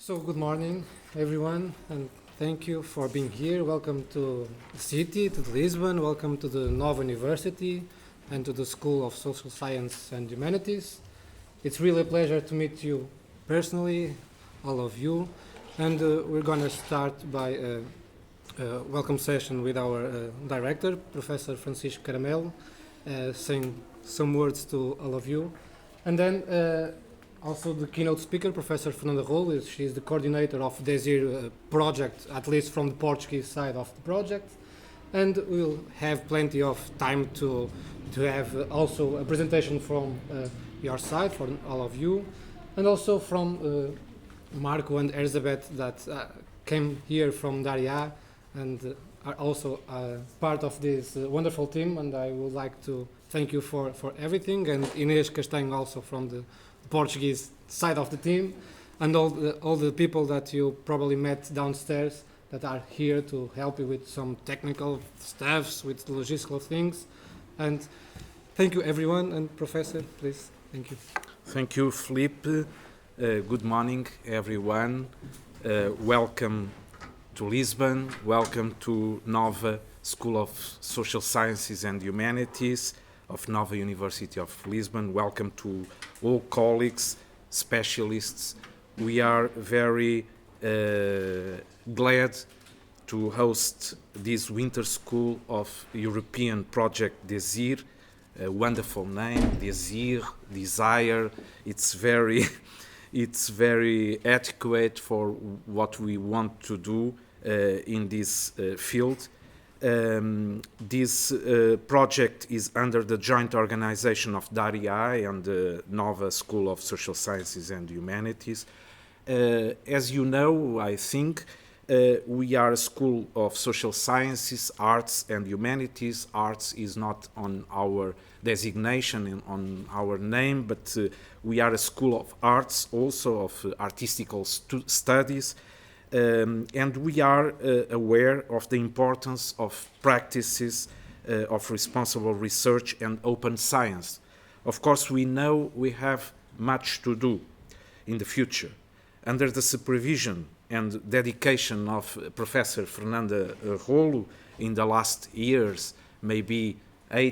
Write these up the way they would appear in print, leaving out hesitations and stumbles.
So good morning, everyone, and thank you for being here. Welcome to the city, to Lisbon. Welcome to the NOVA University and to the School of Social Science and Humanities. It's really a pleasure to meet you personally, all of you. And we're going to start by a welcome session with our director, Professor Francisco Caramelo, saying some words to all of you. And then also the keynote speaker, Professor Fernanda Rollo. She is the coordinator of DESIR project, at least from the Portuguese side of the project. And we'll have plenty of time to have also a presentation from your side, for all of you, and also from Marco and Elizabeth that came here from DARIAH and are also part of this wonderful team, and I would like to thank you for everything, and Inês Castanho also from the Portuguese side of the team, and all the people that you probably met downstairs that are here to help you with some technical stuffs, with logistical things. And thank you everyone, and Professor, please, thank you. Thank you, Felipe. Good morning, everyone. Welcome to Lisbon. Welcome to NOVA School of Social Sciences and Humanities of NOVA University of Lisbon. Welcome to all colleagues, specialists. We are very glad to host this winter school of European project DESIR. A wonderful name, DESIR, desire. It's very adequate for what we want to do in this field. This project is under the joint organization of DARIAH and the NOVA School of Social Sciences and Humanities. As you know, I think, we are a school of social sciences, arts and humanities. Arts is not on our designation and on our name, but we are a school of arts, also of artistical studies. And we are aware of the importance of practices of responsible research and open science. Of course, we know we have much to do in the future. Under the supervision and dedication of Professor Fernanda Rollo in the last years, maybe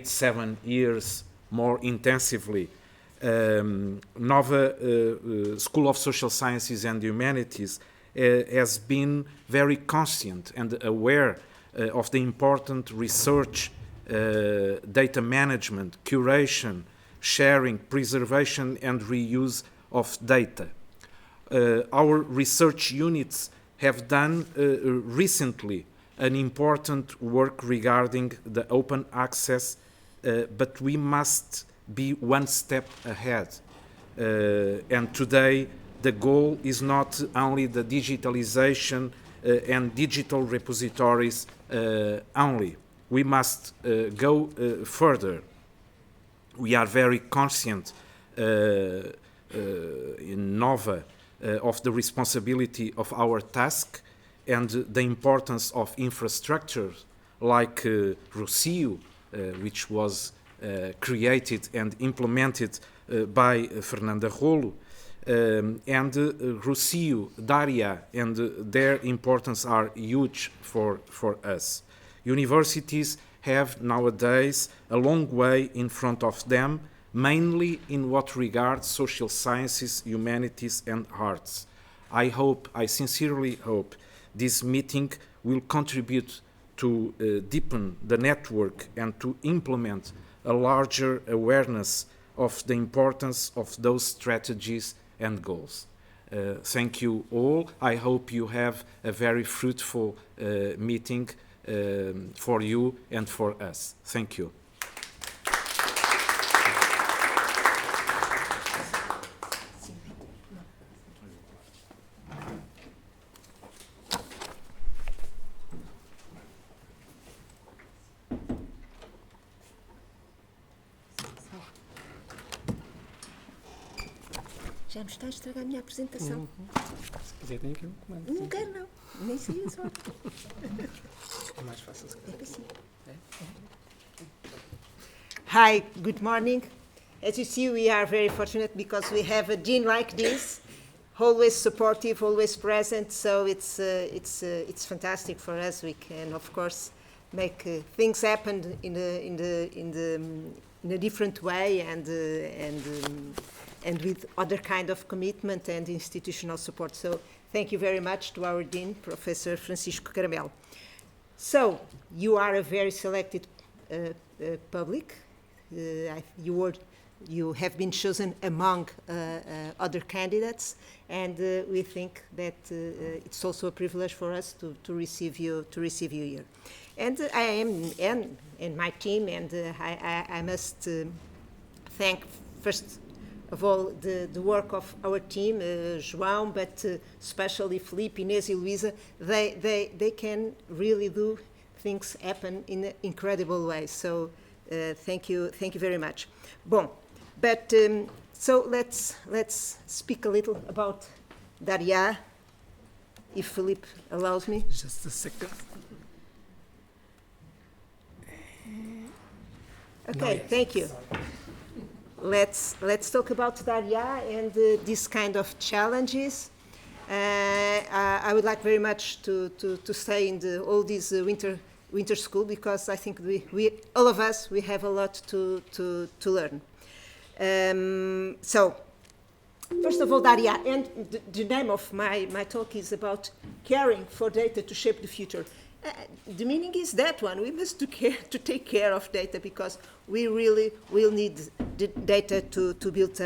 7 years more intensively, NOVA School of Social Sciences and Humanities has been very conscient and aware of the important research, data management, curation, sharing, preservation and reuse of data. Our research units have done recently an important work regarding the open access, but we must be one step ahead. And today, the goal is not only the digitalization and digital repositories only. We must go further. We are very conscient in NOVA of the responsibility of our task and the importance of infrastructure like ROCIO, which was created and implemented by Fernanda Rollo, and ROCIO, DARIAH, and their importance are huge for us. Universities have nowadays a long way in front of them, mainly in what regards social sciences, humanities, and arts. I sincerely hope, this meeting will contribute to deepen the network and to implement a larger awareness of the importance of those strategies and goals. Thank you all. I hope you have a very fruitful meeting for you and for us. Thank you. Já me está a estragar a minha apresentação. Se quiser, tem aqui um comando. Não quero, não. Nem sei só. É mais fácil. É assim. Hi, good morning. As you see, we are very fortunate because we have a dean like this, always supportive, always present. So it's fantastic for us. We can, of course, make things happen in a different way and with other kind of commitment and institutional support. So thank you very much to our Dean, Professor Francisco Caramelo. So you are a very selected public. You have been chosen among other candidates, and we think that it's also a privilege for us to receive you here. And I am and my team, and I must thank first of all the work of our team, João, but especially Felipe, Inês, and Luisa. They can really do things happen in an incredible way. So thank you very much. Bon, but so let's speak a little about DARIAH, if Felipe allows me. Just a second. Okay, thank you. Let's talk about DARIAH and these kind of challenges. I would like very much to stay in all these winter school, because I think we all of us, we have a lot to learn. So first of all, DARIAH, and the name of my talk is about caring for data to shape the future. The meaning is that one. We must take care of data, because we really will need the data to build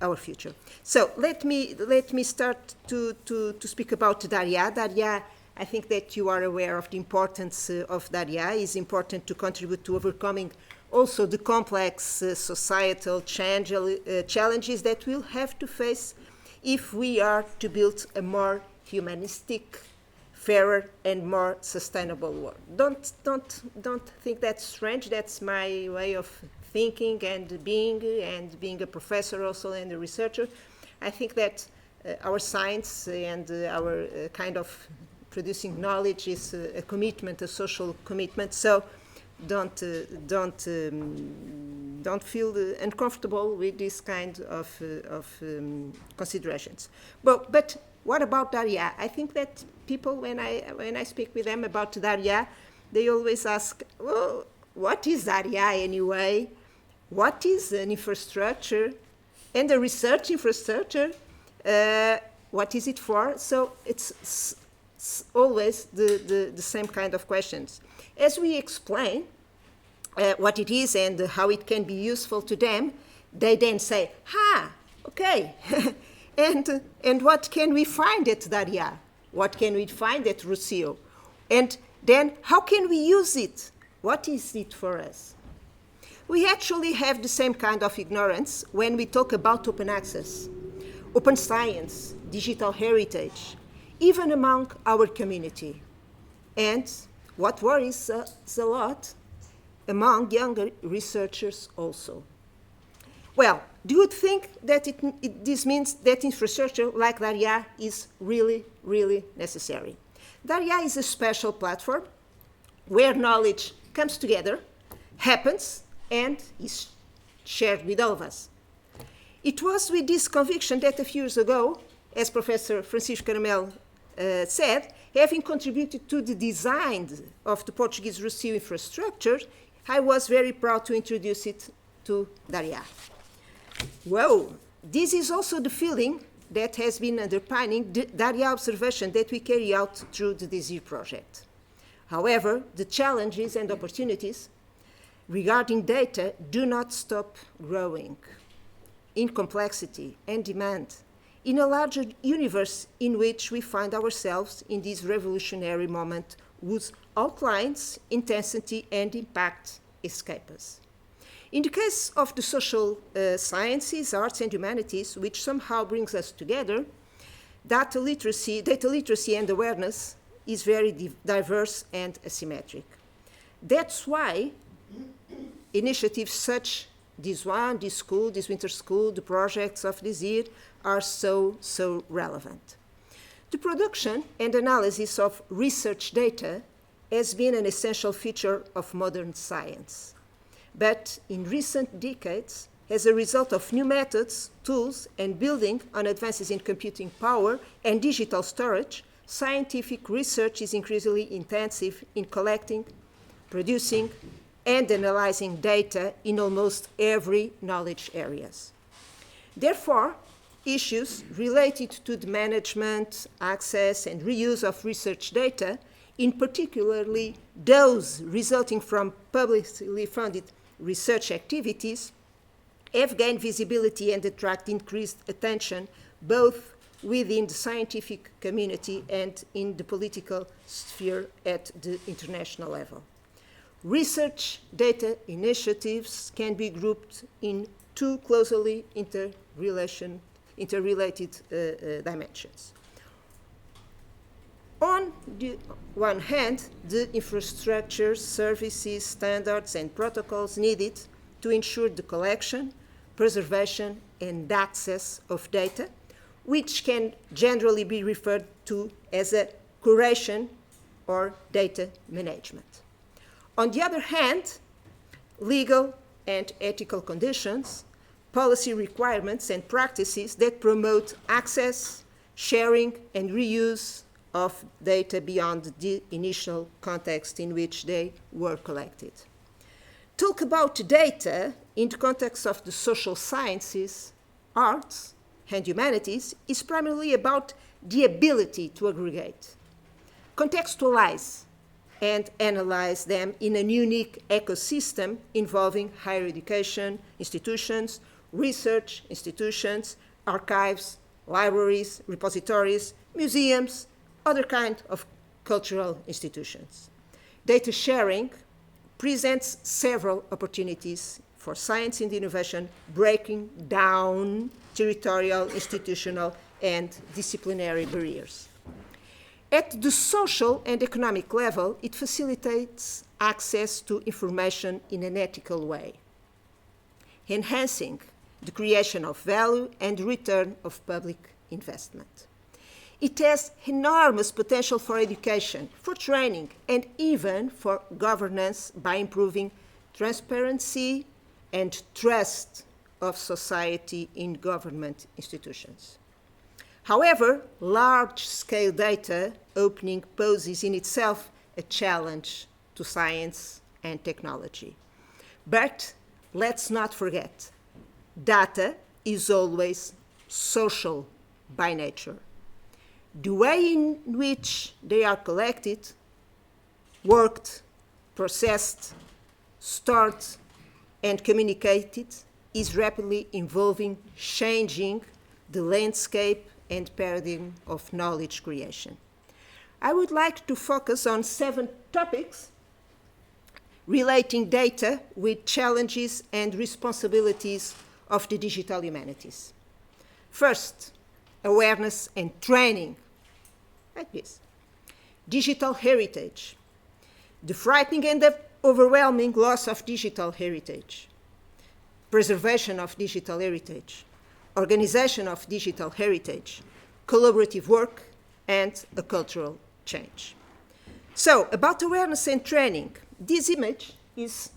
our future. So let me start to speak about DARIAH. DARIAH, I think that you are aware of the importance of DARIAH. It's important to contribute to overcoming also the complex societal challenges that we'll have to face if we are to build a more humanistic, fairer and more sustainable world. Don't think that's strange. That's my way of thinking and being a professor also and a researcher. I think that our science and our kind of producing knowledge is a commitment, a social commitment. So don't feel uncomfortable with this kind of considerations. But what about DARIAH? I think that people, when I speak with them about DARIAH, they always ask, well, what is DARIAH anyway? What is an infrastructure and a research infrastructure? What is it for? So it's always the same kind of questions. As we explain what it is and how it can be useful to them, they then say, okay. And what can we find at DARIAH? What can we find at Rocio? And then how can we use it? What is it for us? We actually have the same kind of ignorance when we talk about open access, open science, digital heritage, even among our community. And what worries us a lot, among younger researchers also. Well, do you think that this means that infrastructure like DARIAH is really, really necessary? DARIAH is a special platform where knowledge comes together, happens, and is shared with all of us. It was with this conviction that a few years ago, as Professor Francisco Caramelo said, having contributed to the design of the Portuguese Rocio infrastructure, I was very proud to introduce it to DARIAH. Whoa, this is also the feeling that has been underpinning the DARIAH observation that we carry out through the DESIR project. However, the challenges and opportunities regarding data do not stop growing in complexity and demand in a larger universe in which we find ourselves in this revolutionary moment whose outlines, intensity, and impact escape us. In the case of the social sciences, arts, and humanities, which somehow brings us together, data literacy and awareness is very diverse and asymmetric. That's why initiatives such this one, this school, this winter school, the projects of DESIR are so relevant. The production and analysis of research data has been an essential feature of modern science, but in recent decades as a result of new methods, tools, and building on advances in computing power and digital storage, scientific research is increasingly intensive in collecting, producing, and analyzing data in almost every knowledge areas. Therefore, issues related to the management, access, and reuse of research data, in particularly those resulting from publicly funded research activities, have gained visibility and attract increased attention both within the scientific community and in the political sphere at the international level. Research data initiatives can be grouped in two closely interrelated dimensions. On the one hand, the infrastructure, services, standards, and protocols needed to ensure the collection, preservation, and access of data, which can generally be referred to as a curation or data management. On the other hand, legal and ethical conditions, policy requirements, and practices that promote access, sharing, and reuse of data beyond the initial context in which they were collected. Talk about data in the context of the social sciences, arts, and humanities is primarily about the ability to aggregate, contextualize, and analyze them in a unique ecosystem involving higher education institutions, research institutions, archives, libraries, repositories, museums, other kinds of cultural institutions. Data sharing presents several opportunities for science and innovation, breaking down territorial, institutional, and disciplinary barriers. At the social and economic level, it facilitates access to information in an ethical way, enhancing the creation of value and return of public investment. It has enormous potential for education, for training, and even for governance by improving transparency and trust of society in government institutions. However, large-scale data opening poses in itself a challenge to science and technology. But let's not forget, data is always social by nature. The way in which they are collected, worked, processed, stored, and communicated is rapidly evolving, changing the landscape and paradigm of knowledge creation. I would like to focus on 7 topics relating data with challenges and responsibilities of the digital humanities. First, awareness and training, like this. Digital heritage, the frightening and the overwhelming loss of digital heritage, preservation of digital heritage, organization of digital heritage, collaborative work, and a cultural change. So, about awareness and training, this image is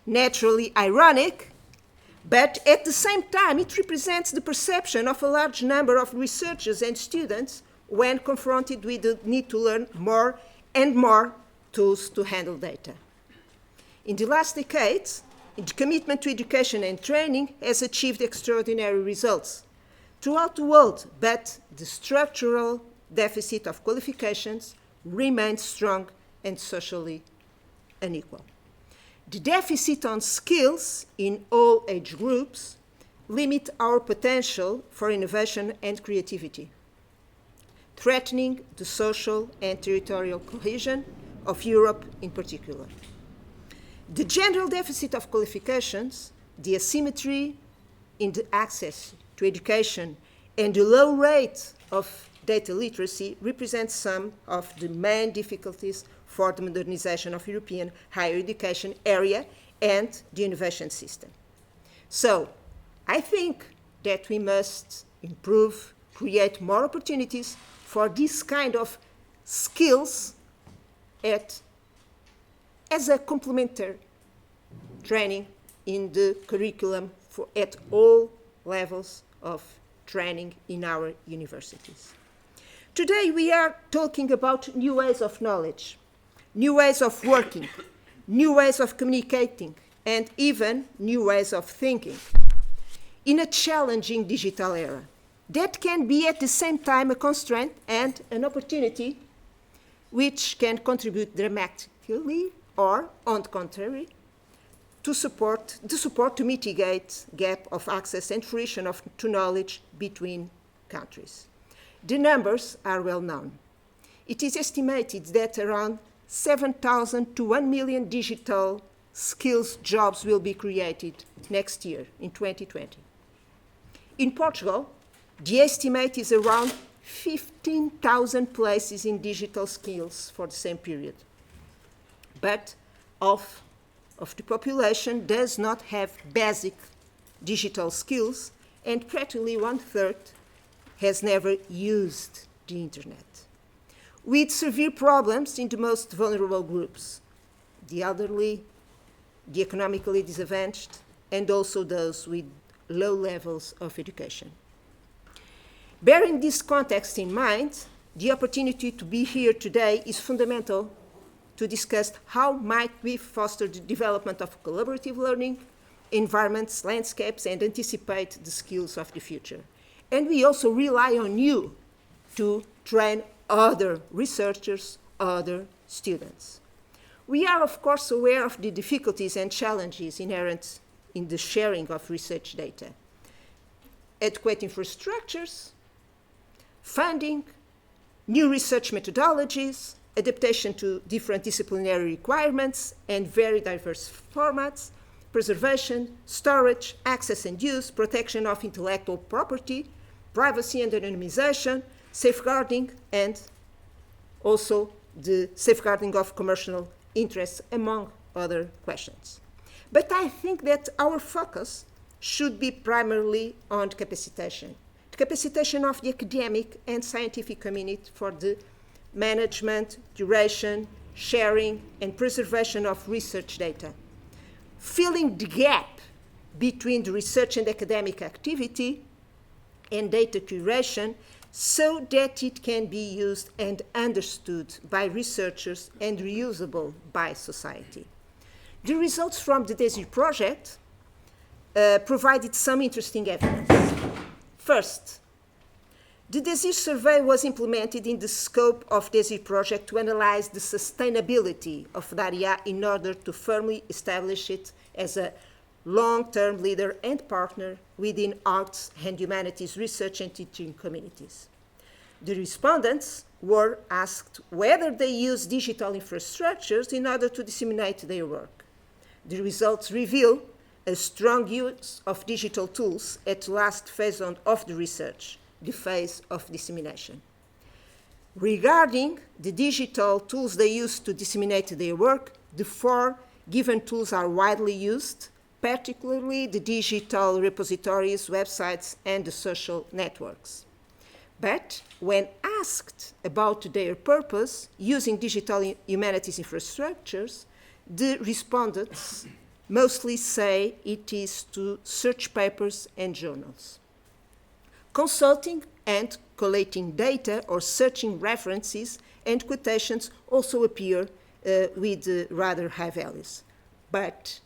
naturally ironic, but at the same time, it represents the perception of a large number of researchers and students when confronted with the need to learn more and more tools to handle data. In the last decades, the commitment to education and training has achieved extraordinary results throughout the world, but the structural deficit of qualifications remains strong and socially unequal. The deficit on skills in all age groups limit our potential for innovation and creativity, threatening the social and territorial cohesion of Europe in particular. The general deficit of qualifications, the asymmetry in the access to education, and the low rate of data literacy represent some of the main difficulties for the modernization of European higher education area and the innovation system. So, I think that we must improve, create more opportunities for this kind of skills as a complementary training in the curriculum at all levels of training in our universities. Today we are talking about new ways of knowledge, new ways of working, new ways of communicating, and even new ways of thinking in a challenging digital era that can be at the same time a constraint and an opportunity which can contribute dramatically or, on the contrary, to mitigate gap of access and fruition to knowledge between countries. The numbers are well known. It is estimated that around 7,000 to 1 million digital skills jobs will be created next year, in 2020. In Portugal, the estimate is around 15,000 places in digital skills for the same period. But half of the population does not have basic digital skills, and practically 1/3 has never used the internet, with severe problems in the most vulnerable groups, the elderly, the economically disadvantaged, and also those with low levels of education. Bearing this context in mind, the opportunity to be here today is fundamental to discuss how might we foster the development of collaborative learning, environments, landscapes, and anticipate the skills of the future. And we also rely on you to train other researchers, other students. We are, of course, aware of the difficulties and challenges inherent in the sharing of research data. Adequate infrastructures, funding, new research methodologies, adaptation to different disciplinary requirements and very diverse formats, preservation, storage, access and use, protection of intellectual property, privacy and anonymization, safeguarding, and also the safeguarding of commercial interests, among other questions. But I think that our focus should be primarily on capacitation. The capacitation of the academic and scientific community for the management, duration, sharing, and preservation of research data, filling the gap between the research and academic activity and data curation so that it can be used and understood by researchers and reusable by society. The results from the DESIR project provided some interesting evidence. First, the DESIR survey was implemented in the scope of DESIR project to analyze the sustainability of DARIAH in order to firmly establish it as a long-term leader and partner within arts and humanities research and teaching communities. The respondents were asked whether they use digital infrastructures in order to disseminate their work. The results reveal a strong use of digital tools at the last phase of the research, the phase of dissemination. Regarding the digital tools they use to disseminate their work, the 4 given tools are widely used, particularly the digital repositories, websites, and the social networks. But when asked about their purpose using digital humanities infrastructures, the respondents mostly say it is to search papers and journals. Consulting and collating data or searching references and quotations also appear with rather high values. But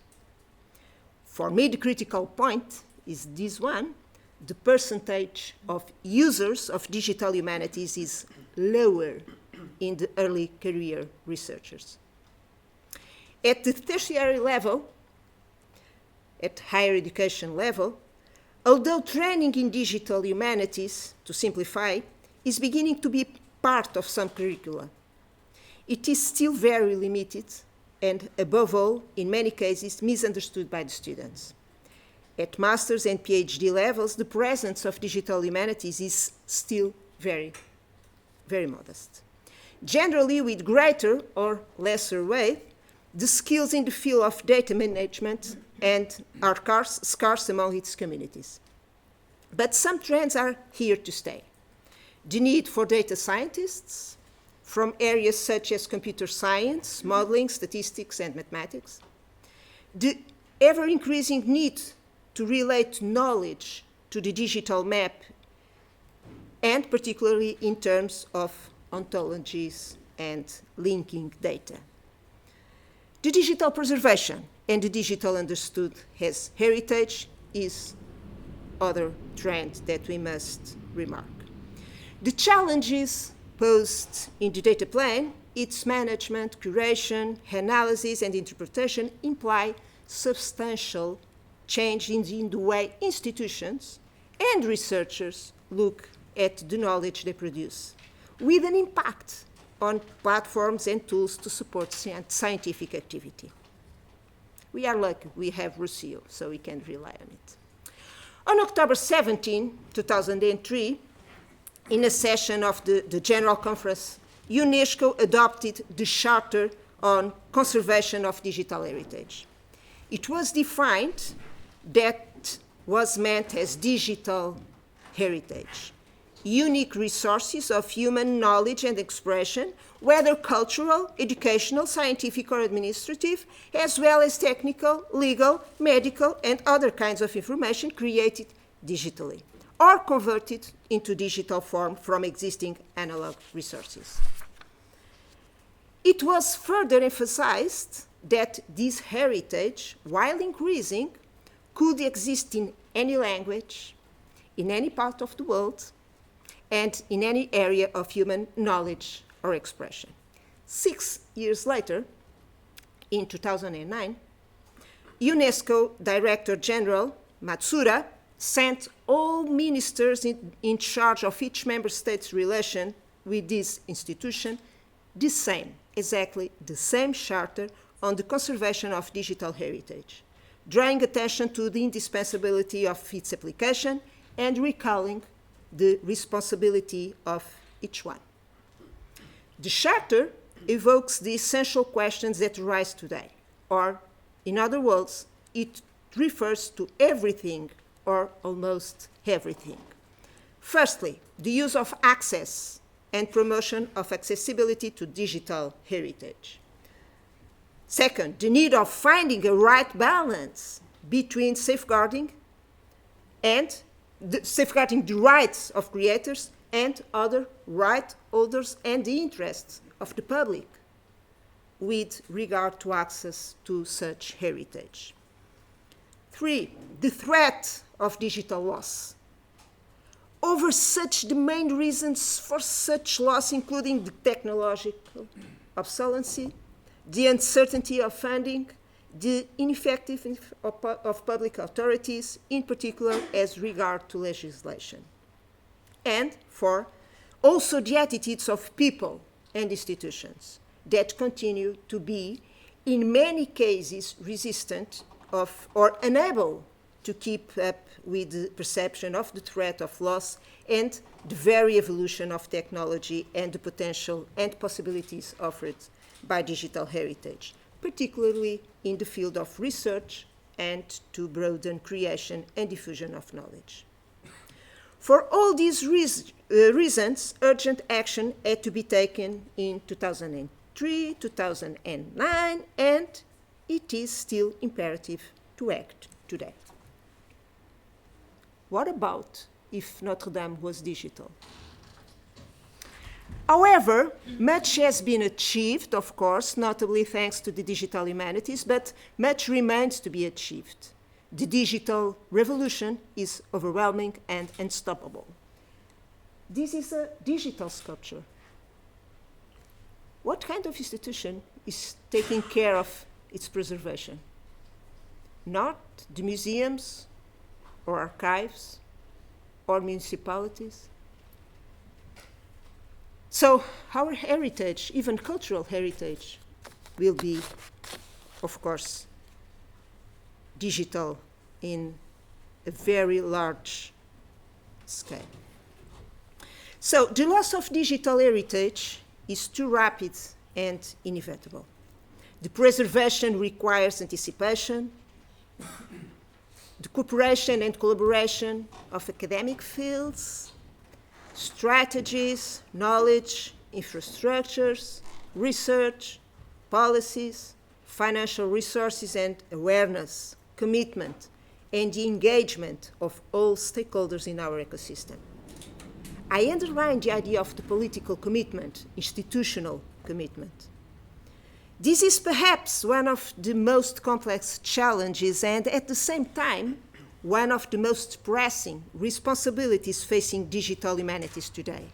for me, the critical point is this one. The percentage of users of digital humanities is lower in the early career researchers. At the tertiary level, at higher education level, although training in digital humanities, to simplify, is beginning to be part of some curricula, it is still very limited and, above all, in many cases, misunderstood by the students. At master's and PhD levels, the presence of digital humanities is still very, very modest. Generally, with greater or lesser weight, the skills in the field of data management and are scarce among its communities. But some trends are here to stay. The need for data scientists from areas such as computer science, modeling, statistics, and mathematics. The ever-increasing need to relate knowledge to the digital map, and particularly in terms of ontologies and linking data. The digital preservation and the digital understood as heritage is other trend that we must remark. The challenges posed in the data plan, its management, curation, analysis, and interpretation imply substantial change in the way institutions and researchers look at the knowledge they produce, with an impact on platforms and tools to support scientific activity. We are lucky we have Rocio, so we can rely on it. On October 17, 2003, in a session of the General Conference, UNESCO adopted the Charter on Conservation of Digital Heritage. It was defined that was meant as digital heritage, unique resources of human knowledge and expression, whether cultural, educational, scientific, or administrative, as well as technical, legal, medical, and other kinds of information created digitally or converted into digital form from existing analog resources. It was further emphasized that this heritage, while increasing, could exist in any language, in any part of the world, and in any area of human knowledge or expression. 6 years later, in 2009, UNESCO Director General Matsuda sent all ministers in charge of each member state's relation with this institution exactly the same charter on the conservation of digital heritage, drawing attention to the indispensability of its application and recalling the responsibility of each one. The Charter evokes the essential questions that arise today, or, in other words, it refers to everything or almost everything. Firstly, the use of access and promotion of accessibility to digital heritage. Second, the need of finding a right balance between safeguarding the rights of creators and other right holders and the interests of the public with regard to access to such heritage. 3, the threat of digital loss. Over such the main reasons for such loss, including the technological obsolescence, the uncertainty of funding, the ineffectiveness of public authorities, in particular as regard to legislation. And 4, also the attitudes of people and institutions that continue to be, in many cases, resistant of or unable to keep up with the perception of the threat of loss and the very evolution of technology and the potential and possibilities offered by digital heritage, particularly in the field of research and to broaden creation and diffusion of knowledge. For all these reasons, urgent action had to be taken in 2003, 2009, and it is still imperative to act today. What about if Notre Dame was digital? However, much has been achieved, of course, notably thanks to the digital humanities, but much remains to be achieved. The digital revolution is overwhelming and unstoppable. This is a digital sculpture. What kind of institution is taking care of its preservation? Not the museums or archives or municipalities. So our heritage, even cultural heritage, will be, of course, digital in a very large scale. So the loss of digital heritage is too rapid and inevitable. The preservation requires anticipation, the cooperation and collaboration of academic fields, strategies, knowledge, infrastructures, research, policies, financial resources and awareness, commitment, and the engagement of all stakeholders in our ecosystem. I underline the idea of the political commitment, institutional commitment. This is perhaps one of the most complex challenges and, at the same time, one of the most pressing responsibilities facing digital humanities today: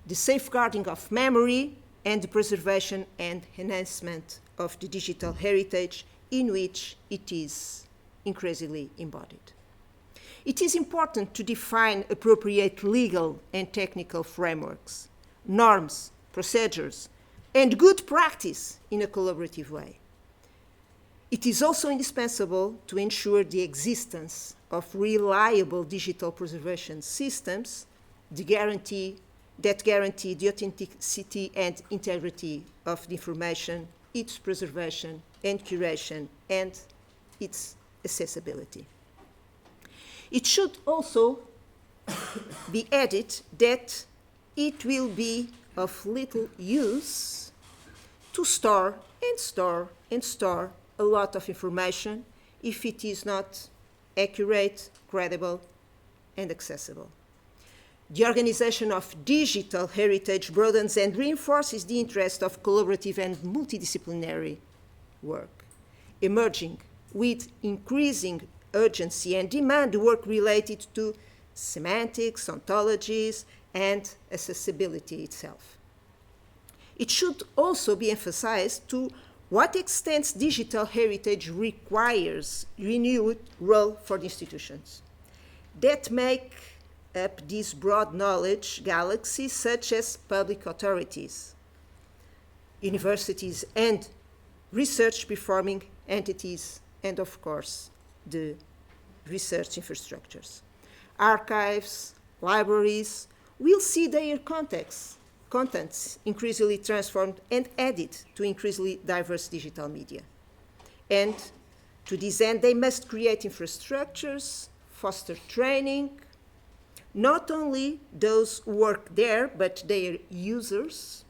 the safeguarding of memory and the preservation and enhancement of the digital heritage in which it is increasingly embodied. It is important to define appropriate legal and technical frameworks, norms, procedures, and good practice in a collaborative way. It is also indispensable to ensure the existence of reliable digital preservation systems that guarantee the authenticity and integrity of the information, its preservation and curation, and its accessibility. It should also be added that it will be of little use to store and store and store a lot of information if it is not accurate, credible, and accessible. The organization of digital heritage broadens and reinforces the interest of collaborative and multidisciplinary work, emerging with increasing urgency and demand work related to semantics, ontologies, and accessibility itself. It should also be emphasized to what extent digital heritage requires renewed role for the institutions that make up this broad knowledge galaxy, such as public authorities, universities, and research performing entities, and of course, the research infrastructures. Archives, libraries will see their contents increasingly transformed and added to increasingly diverse digital media. And to this end, they must create infrastructures, foster training, not only those who work there, but their users,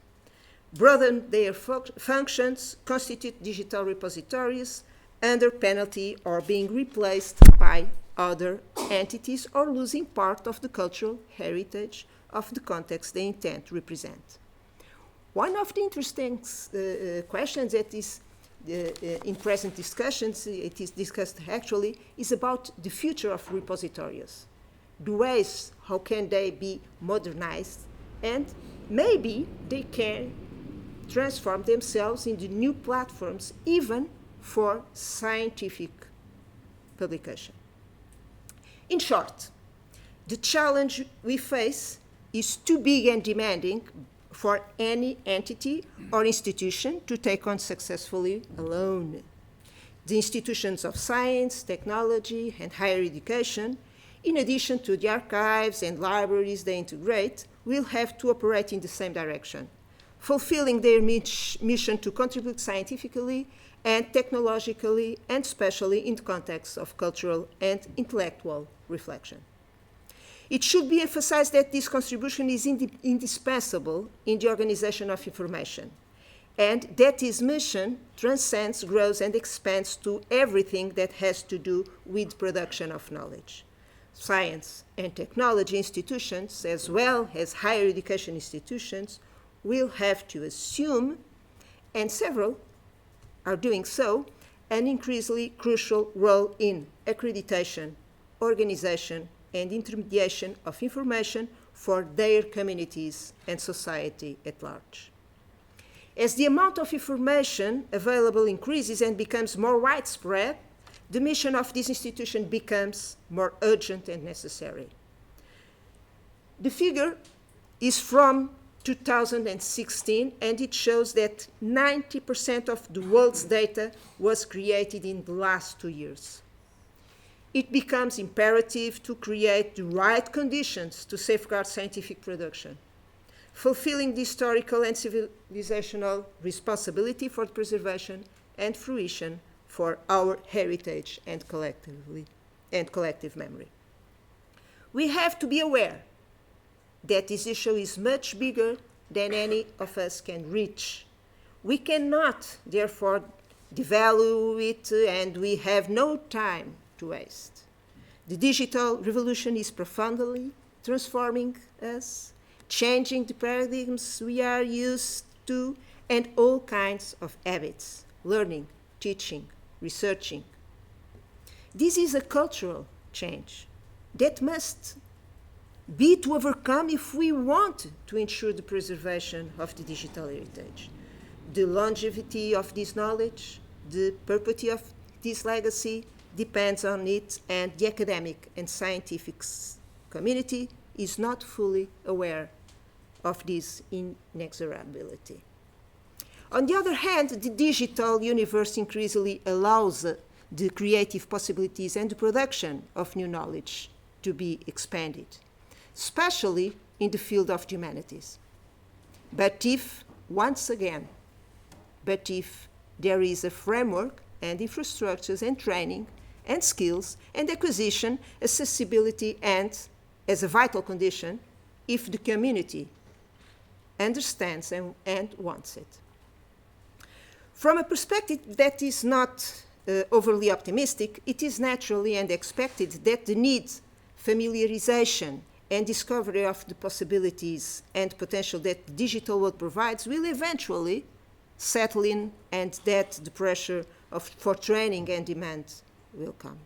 broaden their functions, constitute digital repositories under penalty or being replaced by other entities or losing part of the cultural heritage of the context they intend to represent. One of the interesting questions that is in present discussions, it is discussed actually, is about the future of repositories. The ways, how can they be modernized, and maybe they can transform themselves into new platforms even for scientific publication. In short, the challenge we face is too big and demanding for any entity or institution to take on successfully alone. The institutions of science, technology, and higher education, in addition to the archives and libraries they integrate, will have to operate in the same direction, fulfilling their mission to contribute scientifically and technologically, and especially in the context of cultural and intellectual reflection. It should be emphasized that this contribution is indispensable in the organization of information, and that its mission transcends, grows, and expands to everything that has to do with production of knowledge. Science and technology institutions, as well as higher education institutions, will have to assume, and several are doing so, an increasingly crucial role in accreditation, organization, and intermediation of information for their communities and society at large. As the amount of information available increases and becomes more widespread, the mission of this institution becomes more urgent and necessary. The figure is from 2016, and it shows that 90% of the world's data was created in the last 2 years. It becomes imperative to create the right conditions to safeguard scientific production, fulfilling the historical and civilizational responsibility for the preservation and fruition for our heritage and collective memory. We have to be aware that this issue is much bigger than any of us can reach. We cannot, therefore, devalue it, and we have no time to waste. The digital revolution is profoundly transforming us, changing the paradigms we are used to, and all kinds of habits, learning, teaching, researching. This is a cultural change that must be to overcome if we want to ensure the preservation of the digital heritage. The longevity of this knowledge, the perpetuity of this legacy depends on it, and the academic and scientific community is not fully aware of this inexorability. On the other hand, the digital universe increasingly allows the creative possibilities and the production of new knowledge to be expanded, especially in the field of humanities. But if, once again, if there is a framework and infrastructures and training and skills and acquisition, accessibility, and as a vital condition, if the community understands and wants it. From a perspective that is not overly optimistic, it is naturally and expected that the need, familiarization, and discovery of the possibilities and potential that the digital world provides will eventually settle in, and that the pressure for training and demand will come.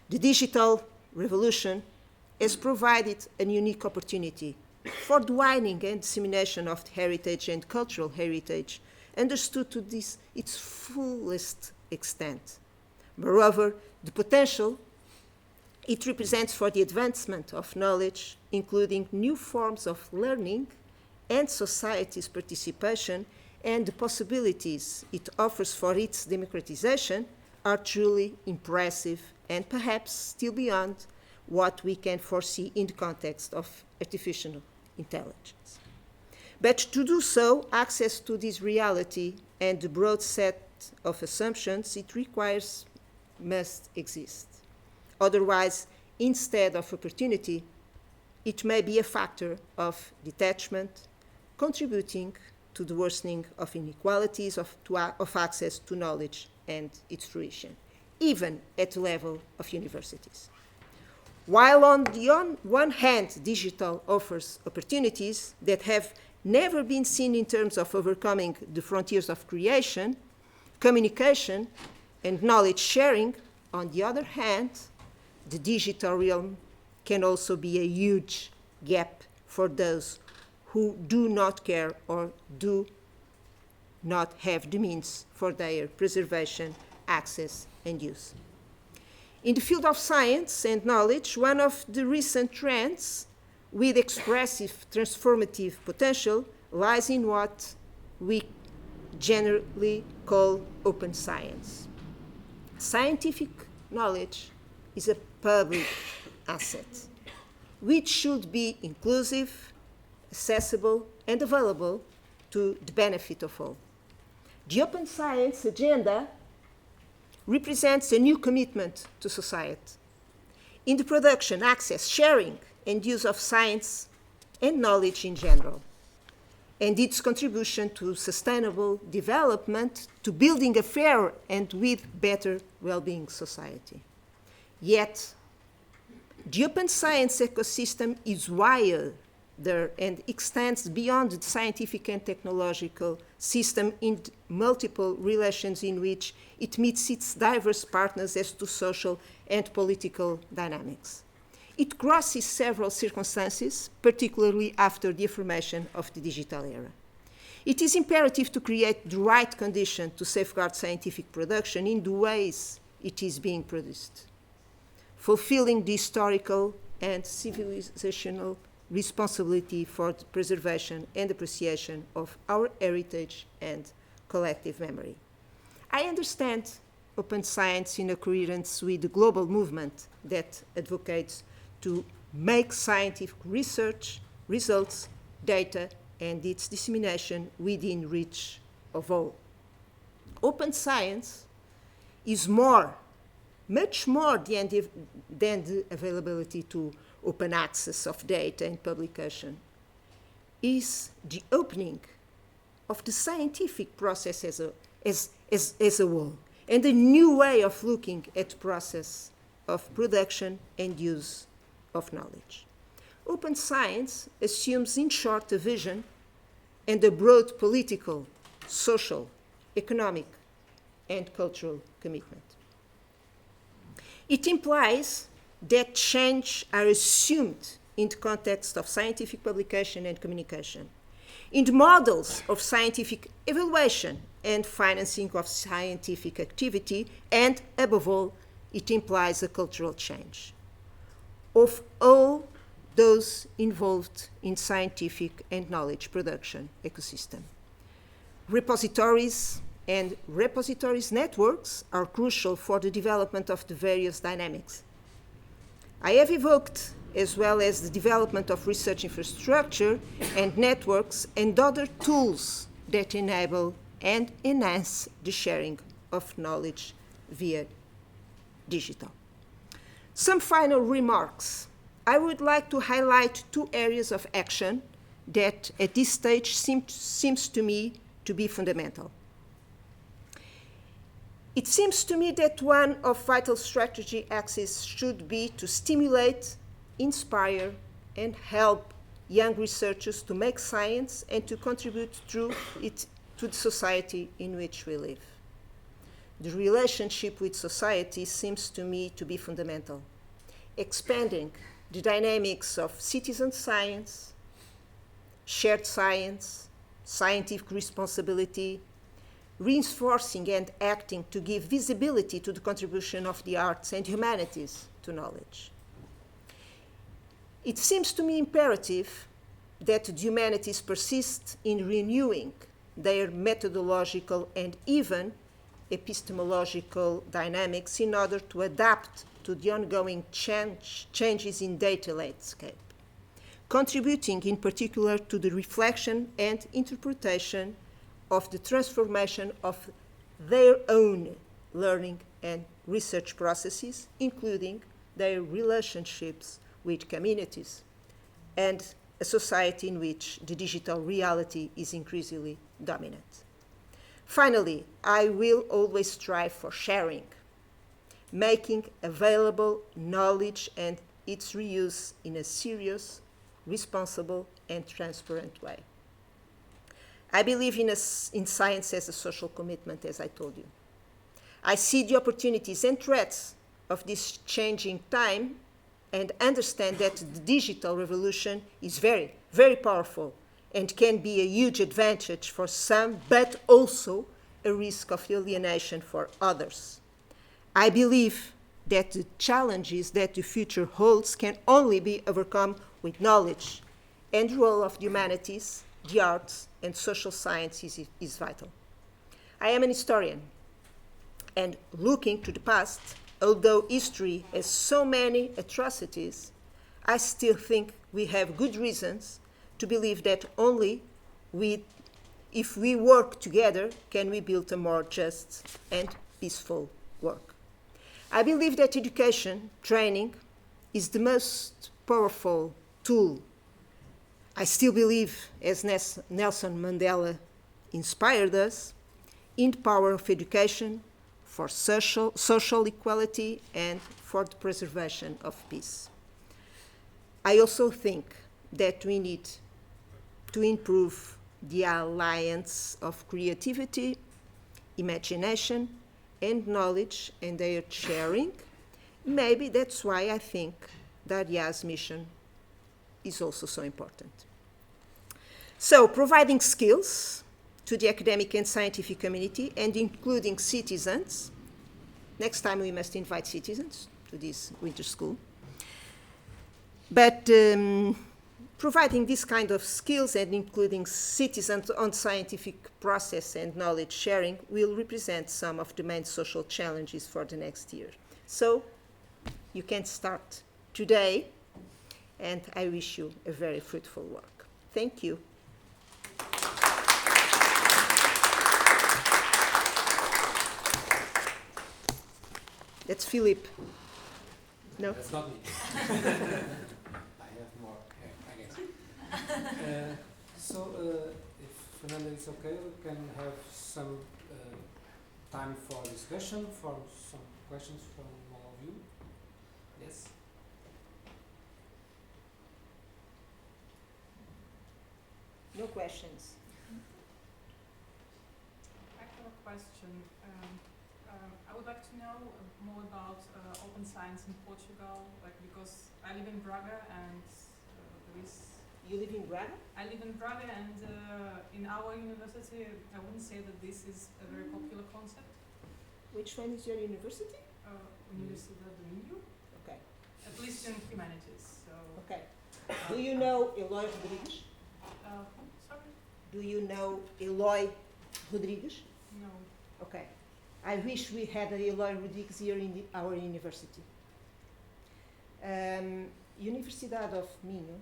The digital revolution has provided a unique opportunity for the widening and dissemination of heritage and cultural heritage, understood to its fullest extent. Moreover, the potential it represents for the advancement of knowledge, including new forms of learning and society's participation, and the possibilities it offers for its democratization are truly impressive and perhaps still beyond what we can foresee in the context of artificial intelligence. But to do so, access to this reality and the broad set of assumptions it requires must exist. Otherwise, instead of opportunity, it may be a factor of detachment, contributing to the worsening of inequalities of access to knowledge and its fruition, even at the level of universities. While on the one hand, digital offers opportunities that have never been seen in terms of overcoming the frontiers of creation, communication, and knowledge sharing, on the other hand, the digital realm can also be a huge gap for those who do not care or do not have the means for their preservation, access, and use. In the field of science and knowledge, one of the recent trends with expressive transformative potential lies in what we generally call open science. Scientific knowledge is a public asset, which should be inclusive, accessible, and available to the benefit of all. The open science agenda represents a new commitment to society in the production, access, sharing, and use of science and knowledge in general, and its contribution to sustainable development, to building a fair and with better well-being society. Yet, the open science ecosystem is wider and extends beyond the scientific and technological system in multiple relations in which it meets its diverse partners as to social and political dynamics. It crosses several circumstances, particularly after the affirmation of the digital era. It is imperative to create the right condition to safeguard scientific production in the ways it is being produced, fulfilling the historical and civilizational responsibility for the preservation and appreciation of our heritage and collective memory. I understand open science in accordance with the global movement that advocates to make scientific research, results, data, and its dissemination within reach of all. Open science is much more than the availability to open access of data and publication, is the opening of the scientific process as a whole, and a new way of looking at the process of production and use of knowledge. Open science assumes, in short, a vision and a broad political, social, economic, and cultural commitment. It implies that change are assumed in the context of scientific publication and communication, in the models of scientific evaluation and financing of scientific activity, and, above all, it implies a cultural change of all those involved in scientific and knowledge production ecosystem. Repositories and repositories networks are crucial for the development of the various dynamics. I have evoked, as well as the development of research infrastructure and networks and other tools that enable and enhance the sharing of knowledge via digital. Some final remarks. I would like to highlight two areas of action that at this stage seems to me to be fundamental. It seems to me that one of vital strategy axes should be to stimulate, inspire, and help young researchers to make science and to contribute through it to the society in which we live. The relationship with society seems to me to be fundamental. Expanding the dynamics of citizen science, shared science, scientific responsibility, reinforcing and acting to give visibility to the contribution of the arts and humanities to knowledge. It seems to me imperative that the humanities persist in renewing their methodological and even epistemological dynamics in order to adapt to the ongoing changes in data landscape, contributing in particular to the reflection and interpretation of the transformation of their own learning and research processes, including their relationships with communities and a society in which the digital reality is increasingly dominant. Finally, I will always strive for sharing, making available knowledge and its reuse in a serious, responsible, and transparent way. I believe in science as a social commitment, as I told you. I see the opportunities and threats of this changing time and understand that the digital revolution is very, very powerful and can be a huge advantage for some, but also a risk of alienation for others. I believe that the challenges that the future holds can only be overcome with knowledge, and the role of the humanities, the arts, and social sciences is vital. I am an historian, and looking to the past, although history has so many atrocities, I still think we have good reasons to believe that only if we work together can we build a more just and peaceful world. I believe that education, training, is the most powerful tool. I still believe, as Nelson Mandela inspired us, in the power of education for social equality and for the preservation of peace. I also think that we need to improve the alliance of creativity, imagination, and knowledge and their sharing. Maybe that's why I think DARIAH's mission is also so important. So, providing skills to the academic and scientific community and including citizens. Next time we must invite citizens to this winter school. But providing this kind of skills and including citizens on scientific process and knowledge sharing will represent some of the main social challenges for the next year. So you can start today, and I wish you a very fruitful work. Thank you. That's Philippe. No? That's not me. I have more, I guess. So, if Fernanda is okay, we can have some time for discussion, for some questions from all of you. Yes? No questions. I have a question. I would like to know more about open science in Portugal, like because I live in Braga and there is. You live in Braga? I live in Braga and in our university, I wouldn't say that this is a very popular concept. Which one is your university? Universidade do EU, Okay. at least in humanities. So. Okay. Do you know Eloy Rodrigues? Sorry. Do you know Eloy Rodrigues? No. Okay. I wish we had a Eloy Rodrigues here in our university. Universidade of Minho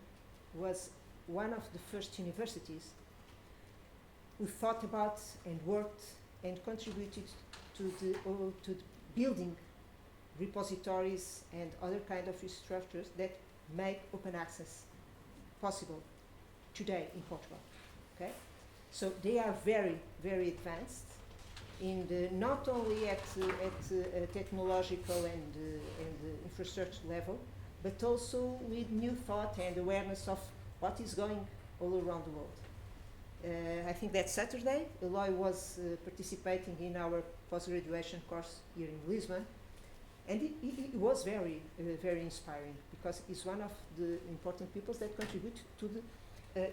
was one of the first universities who thought about and worked and contributed to the building repositories and other kind of structures that make open access possible today in Portugal. Okay, so they are very, very advanced in the, not only at technological and infrastructure level, but also with new thought and awareness of what is going all around the world. I think that Saturday, Eloy was participating in our post-graduation course here in Lisbon, and it was very, very inspiring because he's one of the important people that contribute to the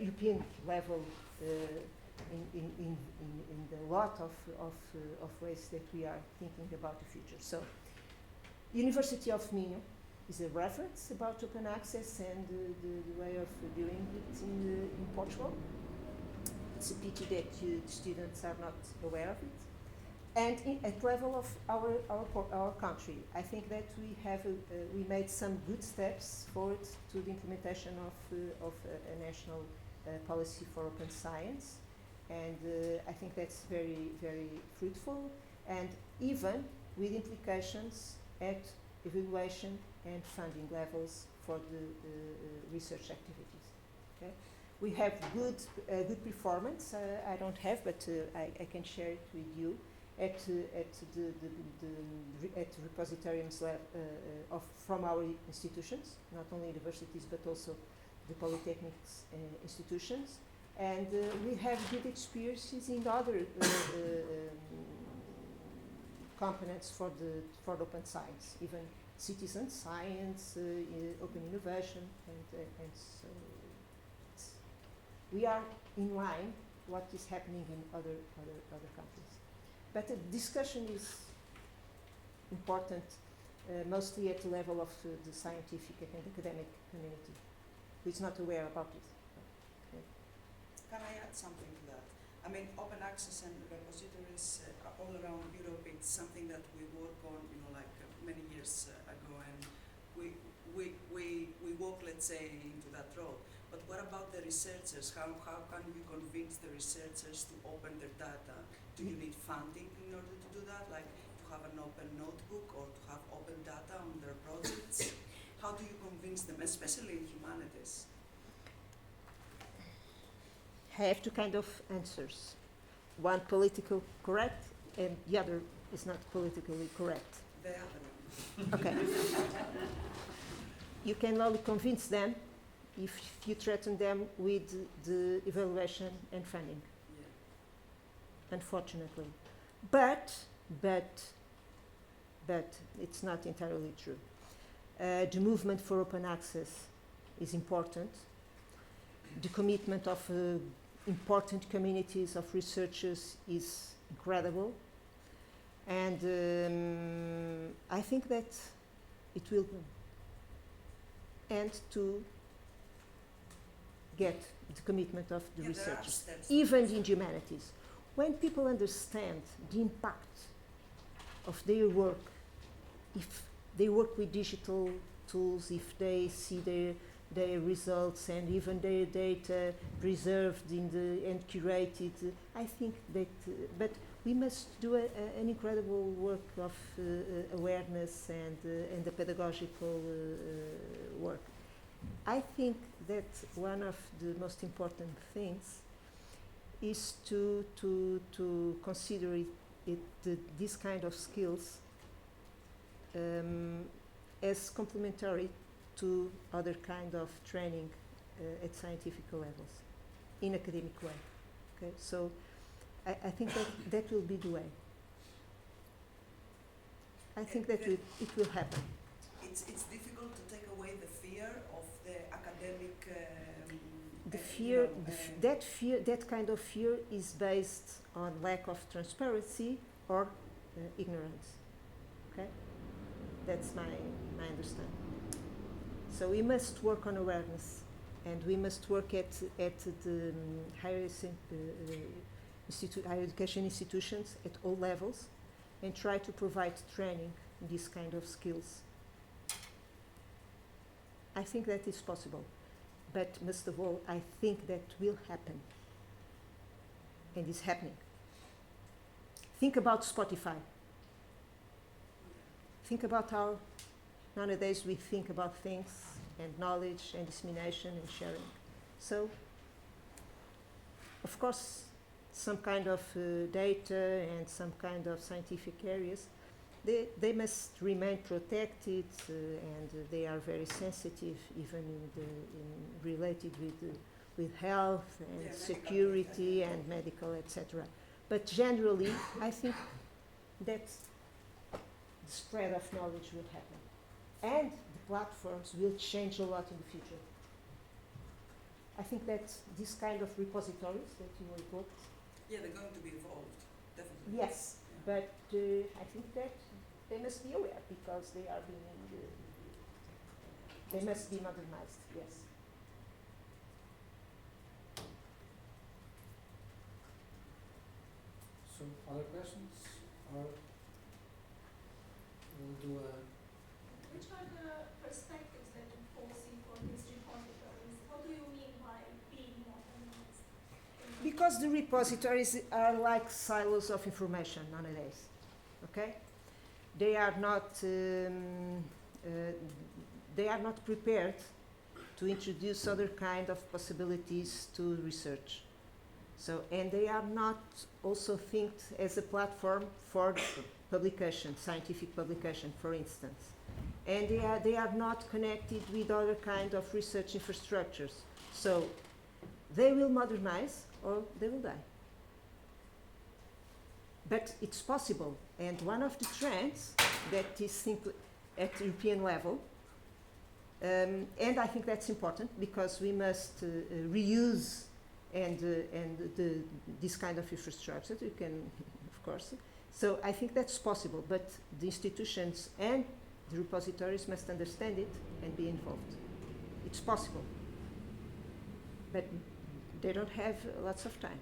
European level in a lot of ways that we are thinking about the future. So, University of Minho is a reference about open access and the way of doing it in Portugal. It's a pity that the students are not aware of it. And at level of our country, I think that we made some good steps forward to the implementation of a national policy for open science, and I think that's very, very fruitful, and even with implications at evaluation and funding levels for the research activities. Okay? We have good performance. I don't have, but I can share it with you at repositories from our institutions, not only universities but also the polytechnics institutions, and we have good experiences in other components for open science, even citizen science, open innovation, and so we are in line what is happening in other countries. But the discussion is important, mostly at the level of the scientific and academic community, who is not aware about it. Okay. Can I add something to that? I mean, open access and repositories all around Europe, it's something that we work on, like many years ago, and we walk, let's say, into that road. But what about the researchers? How can we convince the researchers to open their data? Do you need funding in order to do that, like to have an open notebook or to have open data on their projects? How do you convince them, especially in humanities? I have two kind of answers. One political correct, and the other is not politically correct. The other one. Okay. You can only convince them if you threaten them with the evaluation and funding. Yeah. Unfortunately. But it's not entirely true. The movement for open access is important. The commitment of important communities of researchers is incredible. And I think that it will end to get the commitment of the researchers, even in humanities. When people understand the impact of their work, if they work with digital tools, if they see their results and even their data preserved and curated, I think that, but we must do an incredible work of awareness and the pedagogical work. I think that one of the most important things is to consider it these kind of skills as complementary to other kind of training at scientific levels in academic way. Okay, so I think that will be the way. I think that it will happen. It's difficult to take away the fear of the academic. The fear, that kind of fear is based on lack of transparency or ignorance. Okay, that's my understanding. So we must work on awareness, and we must work at the higher education institutions at all levels, and try to provide training in these kind of skills. I think that is possible, but most of all, I think that will happen, and is happening. Think about Spotify. Think about how nowadays we think about things and knowledge and dissemination and sharing. So, of course, some kind of data and some kind of scientific areas, they must remain protected, and they are very sensitive, even related with health and security and medical, etc. But generally, I think that the spread of knowledge will happen, and the platforms will change a lot in the future. I think that this kind of repositories that you report. Yeah, they're going to be evolved, definitely. Yes, Yeah. but I think that they must be aware, because they are being, they must be modernized, yes. So, other questions? Or we'll do a... Which are the perspectives that you foresee for these repositories? What do you mean by being modernized? Because the repositories are like silos of information nowadays, okay? They are not prepared to introduce other kind of possibilities to research. So, and they are not also think as a platform for publication, scientific publication, for instance. And they are not connected with other kind of research infrastructures. So they will modernize or they will die. But it's possible. And one of the trends that is simply at European level, and I think that's important, because we must reuse this kind of infrastructure. You can, of course. So I think that's possible, but the institutions and the repositories must understand it and be involved. It's possible, but they don't have lots of time.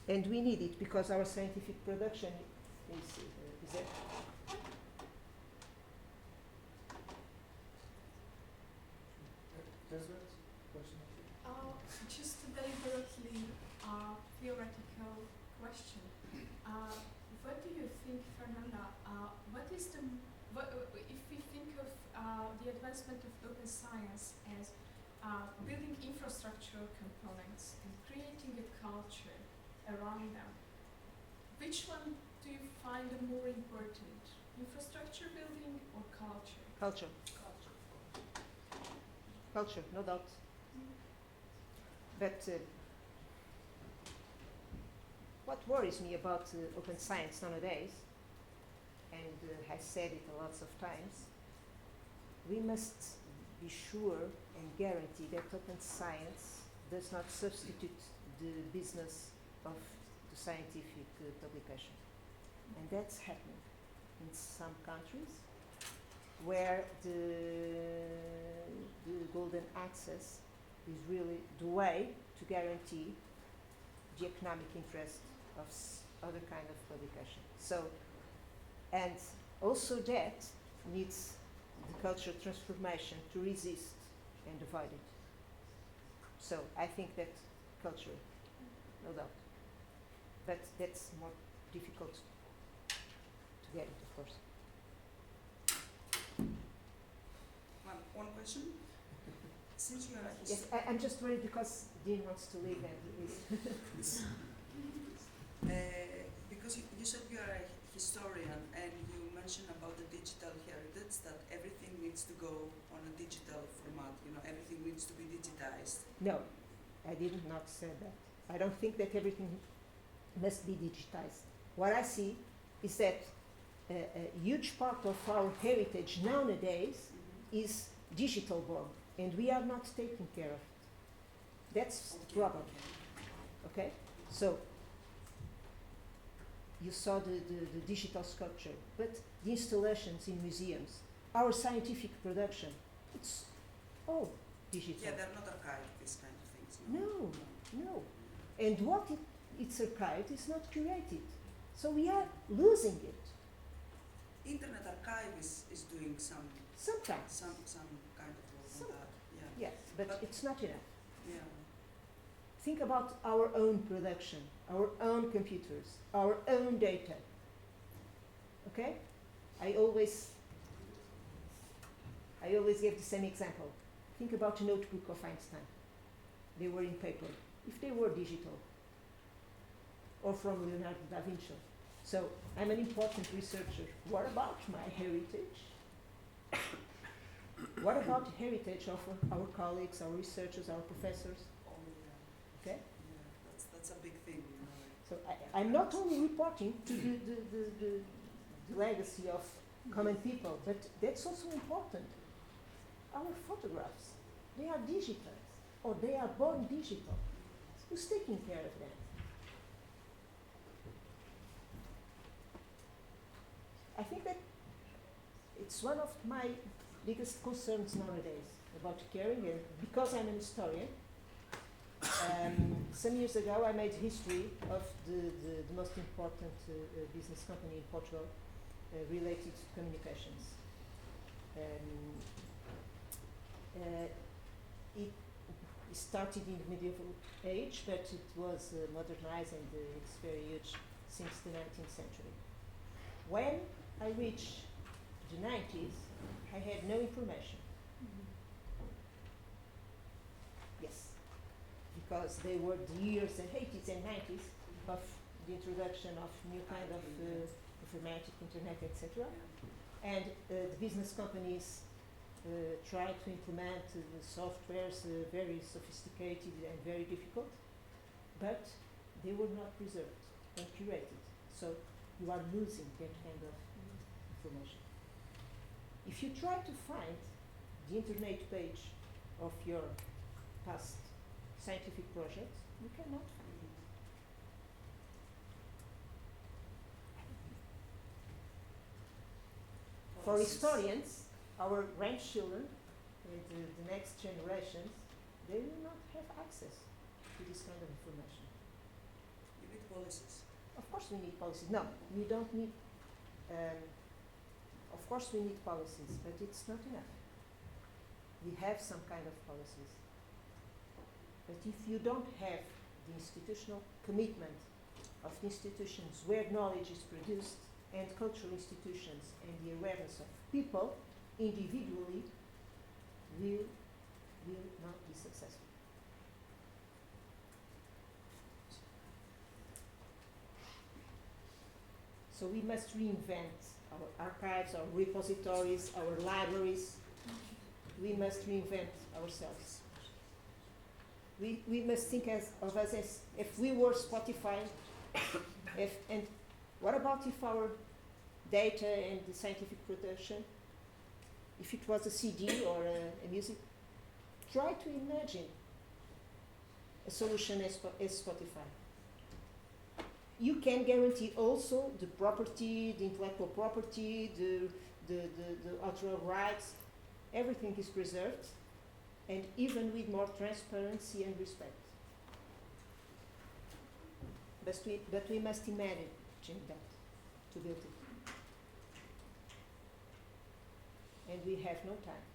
And we need it, because our scientific production is there. Just a deliberately theoretical question. What do you think, Fernanda? If we think of the advancement of open science as building infrastructure components and creating a culture around them, which one do you find more important? Infrastructure building or culture? Culture. Culture, no doubt. But what worries me about open science nowadays, and I said it lots of times, we must be sure and guarantee that open science does not substitute the business of the scientific publication. And that's happening in some countries where the golden access is really the way to guarantee the economic interest of other kind of publication. So, and also that needs the cultural transformation to resist and avoid it. So I think that culture, no doubt. But that's more difficult to get it, of course. One question? Since you are Yes, I'm just worried because Dean wants to leave and he's Because you said you are a historian and you mentioned about the digital heritage, that everything needs to go on a digital format, you know, everything needs to be digitized. No, I did not say that. I don't think that everything must be digitized. What I see is that a huge part of our heritage nowadays is digital born, and we are not taking care of it. That's the problem. Okay? So, you saw the digital sculpture, but the installations in museums, our scientific production, it's all digital. Yeah, they're not archived, these kind of things. No. And what it's archived is not curated. So we are losing it. Internet Archive is doing Sometimes. some kind of work on that. Yeah. Yes, but it's not enough. Yeah. Think about our own production, our own computers, our own data. Okay? I always give the same example. Think about the notebook of Einstein. They were in paper. If they were digital, or from Leonardo da Vinci. So I'm an important researcher. What about my heritage? What about the heritage of our colleagues, our researchers, our professors? Oh, yeah. Okay? Yeah, that's a big thing, you know. So I'm not only reporting to the legacy of common people, but that's also important. Our photographs, they are digital, or they are born digital. Who's taking care of that? I think that it's one of my biggest concerns nowadays about caring, and because I'm an historian, some years ago I made history of the most important business company in Portugal related to communications. It started in the medieval age, but it was modernized and it's very huge since the 19th century. When I reached the 90s, I had no information. Yes, because they were the years, the 80s and 90s of the introduction of new kind of informatic, internet, etc. And the business companies tried to implement the softwares, very sophisticated and very difficult, but they were not preserved and curated. So you are losing that kind of information. If you try to find the internet page of your past scientific projects, you cannot find it. For historians, our grandchildren and the next generations, they will not have access to this kind of information. You need policies. Of course we need policies. No, we don't need, of course we need policies, but it's not enough. We have some kind of policies. But if you don't have the institutional commitment of the institutions where knowledge is produced, and cultural institutions, and the awareness of people individually, will not be successful. So we must reinvent our archives, our repositories, our libraries. We must reinvent ourselves. We must think of us as if we were Spotify, and what about if our data and the scientific production, if it was a CD or a music? Try to imagine a solution as Spotify. You can guarantee also the property, the intellectual property, the author rights, everything is preserved, and even with more transparency and respect. But we must imagine that to build it. And we have no time,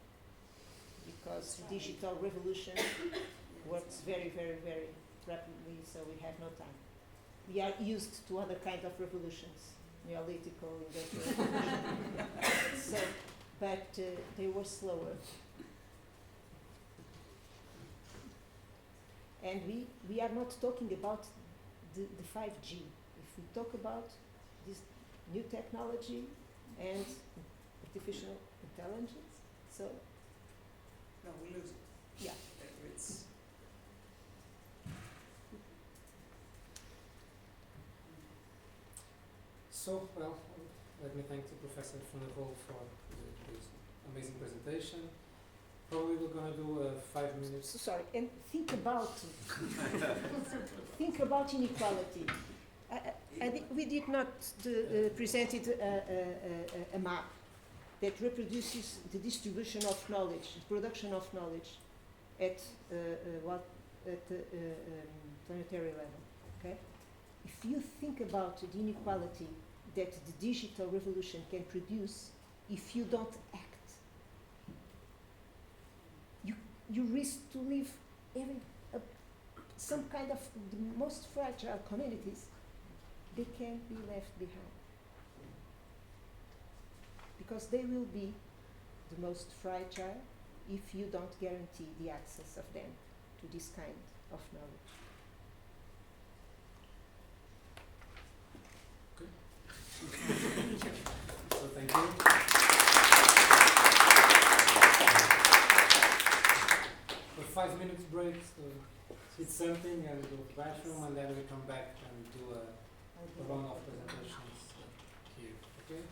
because the digital revolution works very, very, very rapidly, so we have no time. We are used to other kinds of revolutions, Neolithical, industrial revolution. But they were slower. And we are not talking about the 5G. we talk about this new technology and artificial intelligence. So, No, we lose it. yeah. It's So, well, let me thank the Professor Fernanda Rollo for this amazing presentation. Probably we're going to do 5 minutes. So sorry, and think about think about inequality. We did not presented a map that reproduces the distribution of knowledge, the production of knowledge at planetary level. Okay, if you think about the inequality that the digital revolution can produce, if you don't act, you risk to leave some kind of the most fragile communities. They can be left behind because they will be the most fragile if you don't guarantee the access of them to this kind of knowledge. So thank you. A 5 minutes break, so eat something and go to the bathroom, and then we come back and do a round of presentations here. Okay?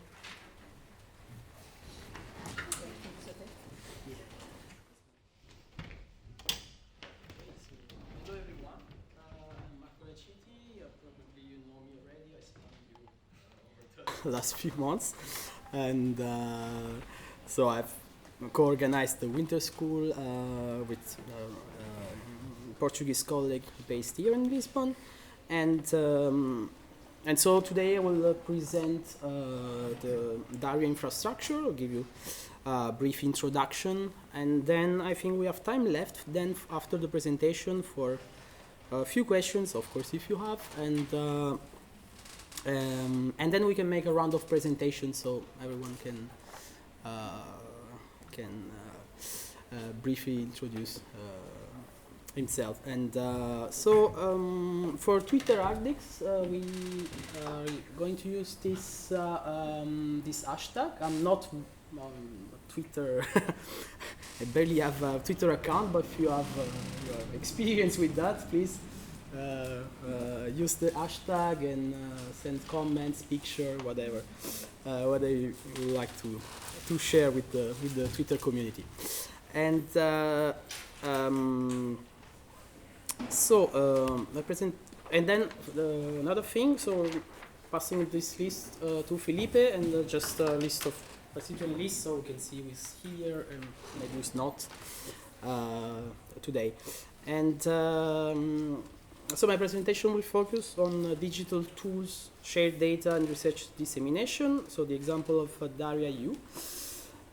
Hello everyone, I'm Marco Laciti. Probably you know me already. I studied you over the last few months, and so I've co-organized the Winter School with Portuguese colleague based here in Lisbon, and so today I will present the DARIAH infrastructure. I'll give you a brief introduction, and then I think we have time left then after the presentation for a few questions, of course, if you have, and then we can make a round of presentations so everyone can briefly introduce himself. And for Twitter articles, we are going to use this this hashtag. I'm not Twitter. I barely have a Twitter account, but if you have experience with that, please use the hashtag and send comments, picture, whatever you would like to share with the Twitter community. And I present, and then another thing. So passing this list to Felipe, and just a list of constituent lists, so we can see who's here and maybe who's not today. And so my presentation will focus on digital tools, shared data, and research dissemination. So the example of DARIAH-EU.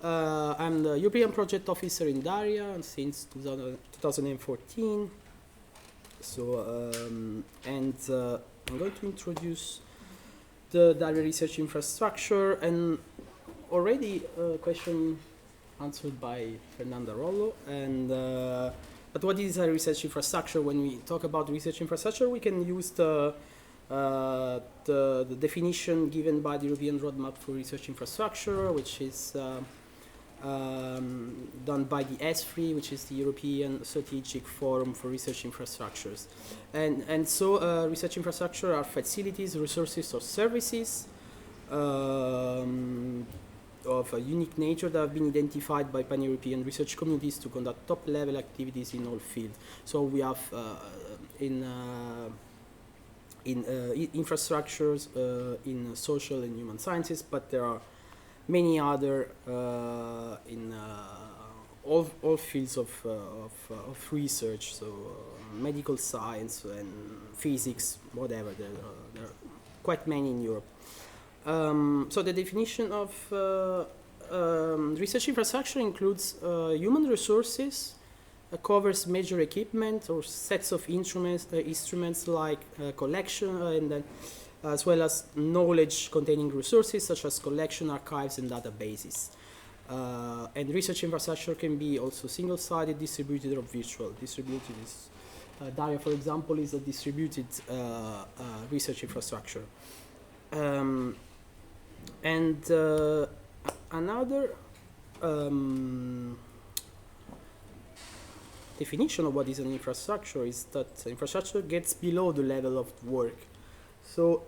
I'm the European Project Officer in DARIAH since 2014. So, I'm going to introduce the DARIAH research infrastructure, and already a question answered by Fernanda Rollo. And but what is a research infrastructure? When we talk about research infrastructure, we can use the definition given by the European Roadmap for Research Infrastructure, which is done by the ESFRI, which is the European Strategic Forum for Research Infrastructures. And so research infrastructure are facilities, resources, or services of a unique nature that have been identified by pan-European research communities to conduct top-level activities in all fields. So we have infrastructures in social and human sciences, but there are many other in all fields of research, so medical science and physics, whatever. There are quite many in Europe. So the definition of research infrastructure includes human resources, covers major equipment or sets of instruments like collection, and then as well as knowledge containing resources such as collection, archives, and databases. And research infrastructure can be also single-sided, distributed, or virtual. Distributed is DARIAH, for example, is a distributed research infrastructure. Another definition of what is an infrastructure is that infrastructure gets below the level of work. So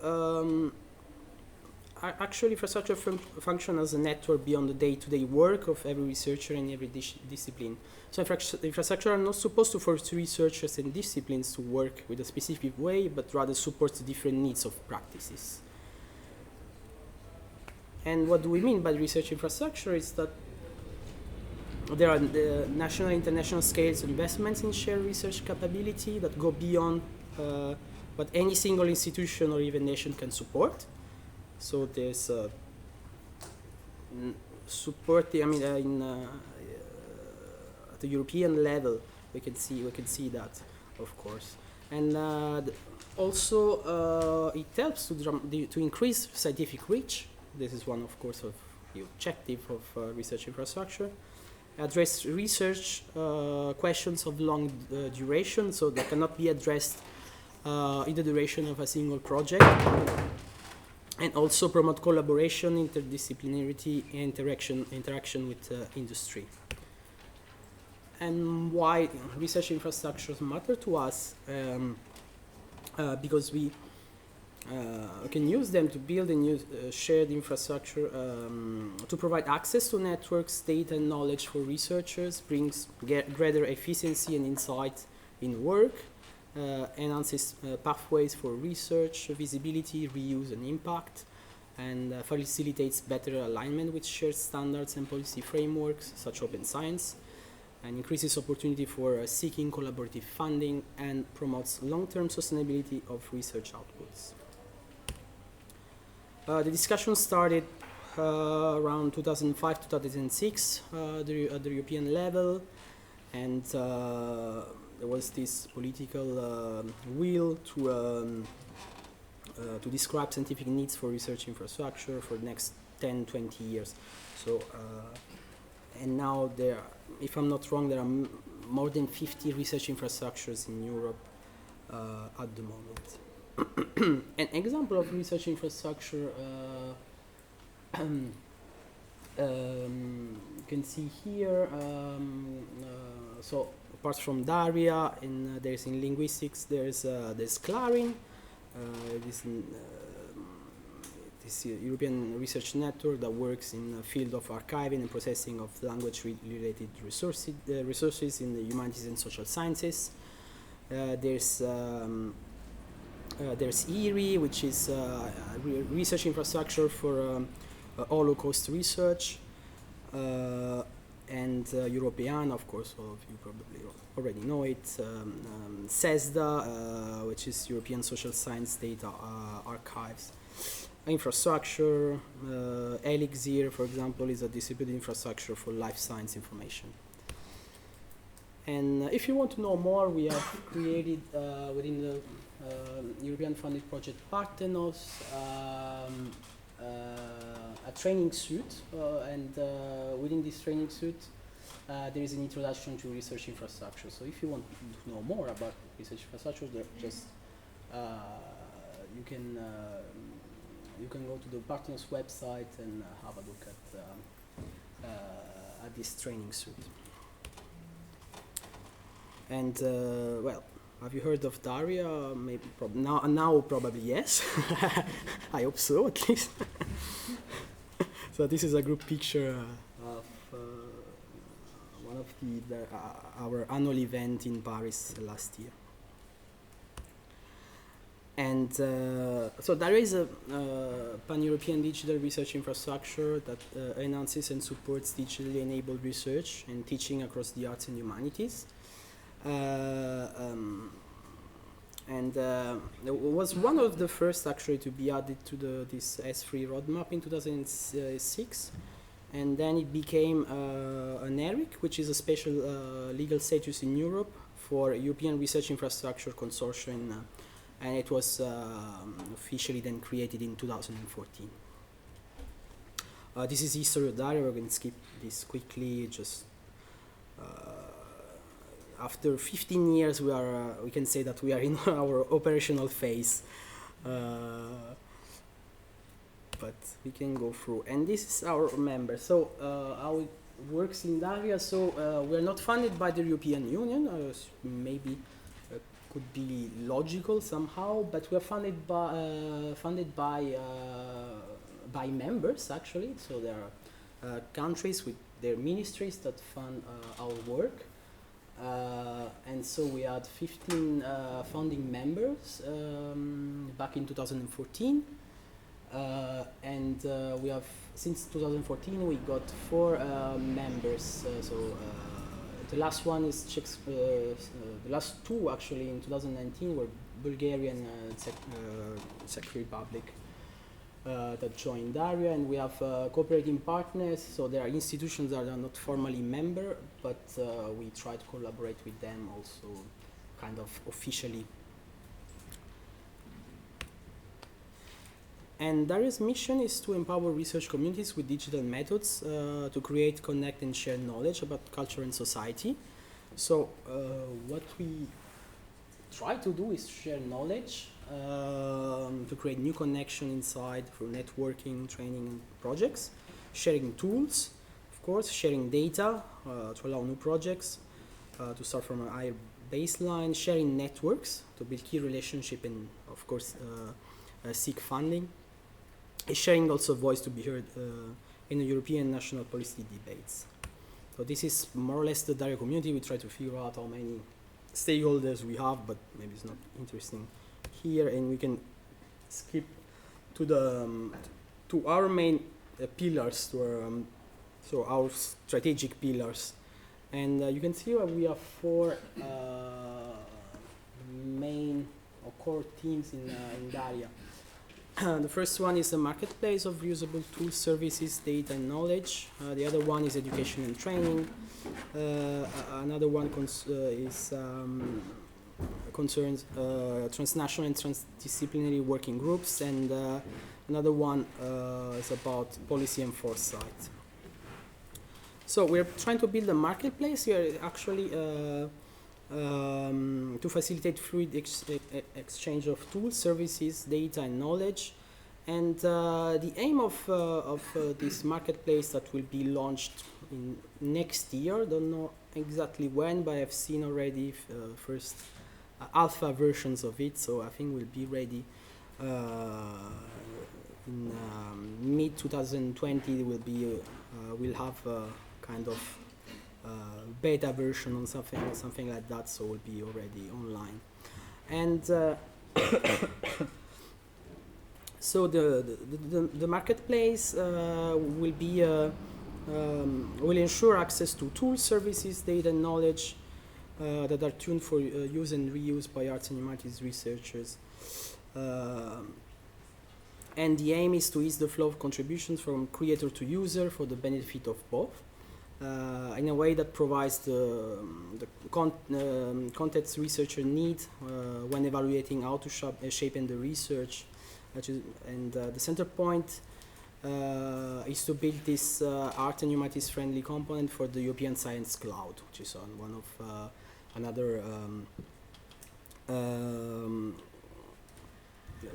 actually infrastructure function as a network beyond the day-to-day work of every researcher in every discipline. So infrastructure are not supposed to force researchers and disciplines to work with a specific way, but rather supports the different needs of practices. And what do we mean by research infrastructure is that there are the national and international scales of investments in shared research capability that go beyond what any single institution or even nation can support. So there's support. I mean, at the European level, we can see that, of course, and also it helps to increase scientific reach. This is one, of course, of the objective of research infrastructure. Address research questions of long duration, so that cannot be addressed in the duration of a single project. And also promote collaboration, interdisciplinarity, and interaction with industry. And why research infrastructures matter to us? Because we can use them to build a new shared infrastructure to provide access to networks, data, and knowledge for researchers, brings greater efficiency and insight in work, enhances pathways for research, visibility, reuse, and impact, and facilitates better alignment with shared standards and policy frameworks, such open science, and increases opportunity for seeking collaborative funding, and promotes long-term sustainability of research outputs. The discussion started around 2005-2006 at the European level, and there was this political will to describe scientific needs for research infrastructure for the next 10-20 years. So, and now there, if I'm not wrong, there are more than 50 research infrastructures in Europe at the moment. An example of research infrastructure you can see here. So apart from DARIAH, there's in linguistics, there's Clarin, this European research network that works in the field of archiving and processing of language-related resources in the humanities and social sciences. There's ERI, which is research infrastructure for Holocaust research, and European, of course, all of you probably already know it. CESDA, which is European Social Science Data Archives. Infrastructure, ELIXIR, for example, is a distributed infrastructure for life science information. And if you want to know more, we have created within the European funded project Parthenos a training suite, and within this training suite there is an introduction to research infrastructure. So if you want to know more about research infrastructure, just you can go to the Parthenos website and have a look at this training suite. And well, have you heard of DARIAH? Maybe now probably yes. I hope so, at least. So this is a group picture of one of our annual event in Paris last year. And so DARIAH is a pan-European digital research infrastructure that enhances and supports digitally enabled research and teaching across the arts and humanities. And it was one of the first actually to be added to this S3 roadmap in 2006, and then it became an ERIC, which is a special legal status in Europe for European Research Infrastructure Consortium, and it was officially then created in 2014. This is history of DARIAH. We're going to skip this quickly. Just after 15 years, we can say that we are in our operational phase. But we can go through. And this is our member. So how it works in DARIAH. So we're not funded by the European Union, maybe could be logical somehow, but we're funded by members actually. So there are countries with their ministries that fund our work. And so we had 15 founding members back in 2014. And we have, since 2014, we got 4 members. The last one is the last 2 actually in 2019 were Bulgarian and Czech Republic that joined DARIAH, and we have cooperating partners. So there are institutions that are not formally member, but we try to collaborate with them also, kind of officially. And DARIAH's mission is to empower research communities with digital methods to create, connect, and share knowledge about culture and society. So what we try to do is share knowledge to create new connection inside through networking, training, and projects, sharing tools, of course, sharing data to allow new projects to start from a higher baseline, sharing networks to build key relationship and, of course, seek funding. Sharing also voice to be heard in the European national policy debates. So this is more or less the DARIAH community. We try to figure out how many stakeholders we have, but maybe it's not interesting here, and we can skip to the to our main pillars, so our strategic pillars. And you can see we have 4 main or core themes in DARIAH. The first one is the marketplace of reusable tools, services, data, and knowledge. The other one is education and training. Another one concerns transnational and transdisciplinary working groups, and another one is about policy and foresight. So we're trying to build a marketplace here, actually, to facilitate fluid exchange of tools, services, data, and knowledge. And the aim of this marketplace that will be launched in next year, don't know exactly when, but I've seen already first alpha versions of it, so I think we'll be ready in mid 2020. We'll have kind of beta version on something like that, so we'll be already online. And so the marketplace will ensure access to tools, services, data, and knowledge that are tuned for use and reuse by arts and humanities researchers. And the aim is to ease the flow of contributions from creator to user for the benefit of both. In a way that provides the context researcher need when evaluating how to shape the research. And the center point is to build this art and humanities friendly component for the European Science Cloud, which is on one of another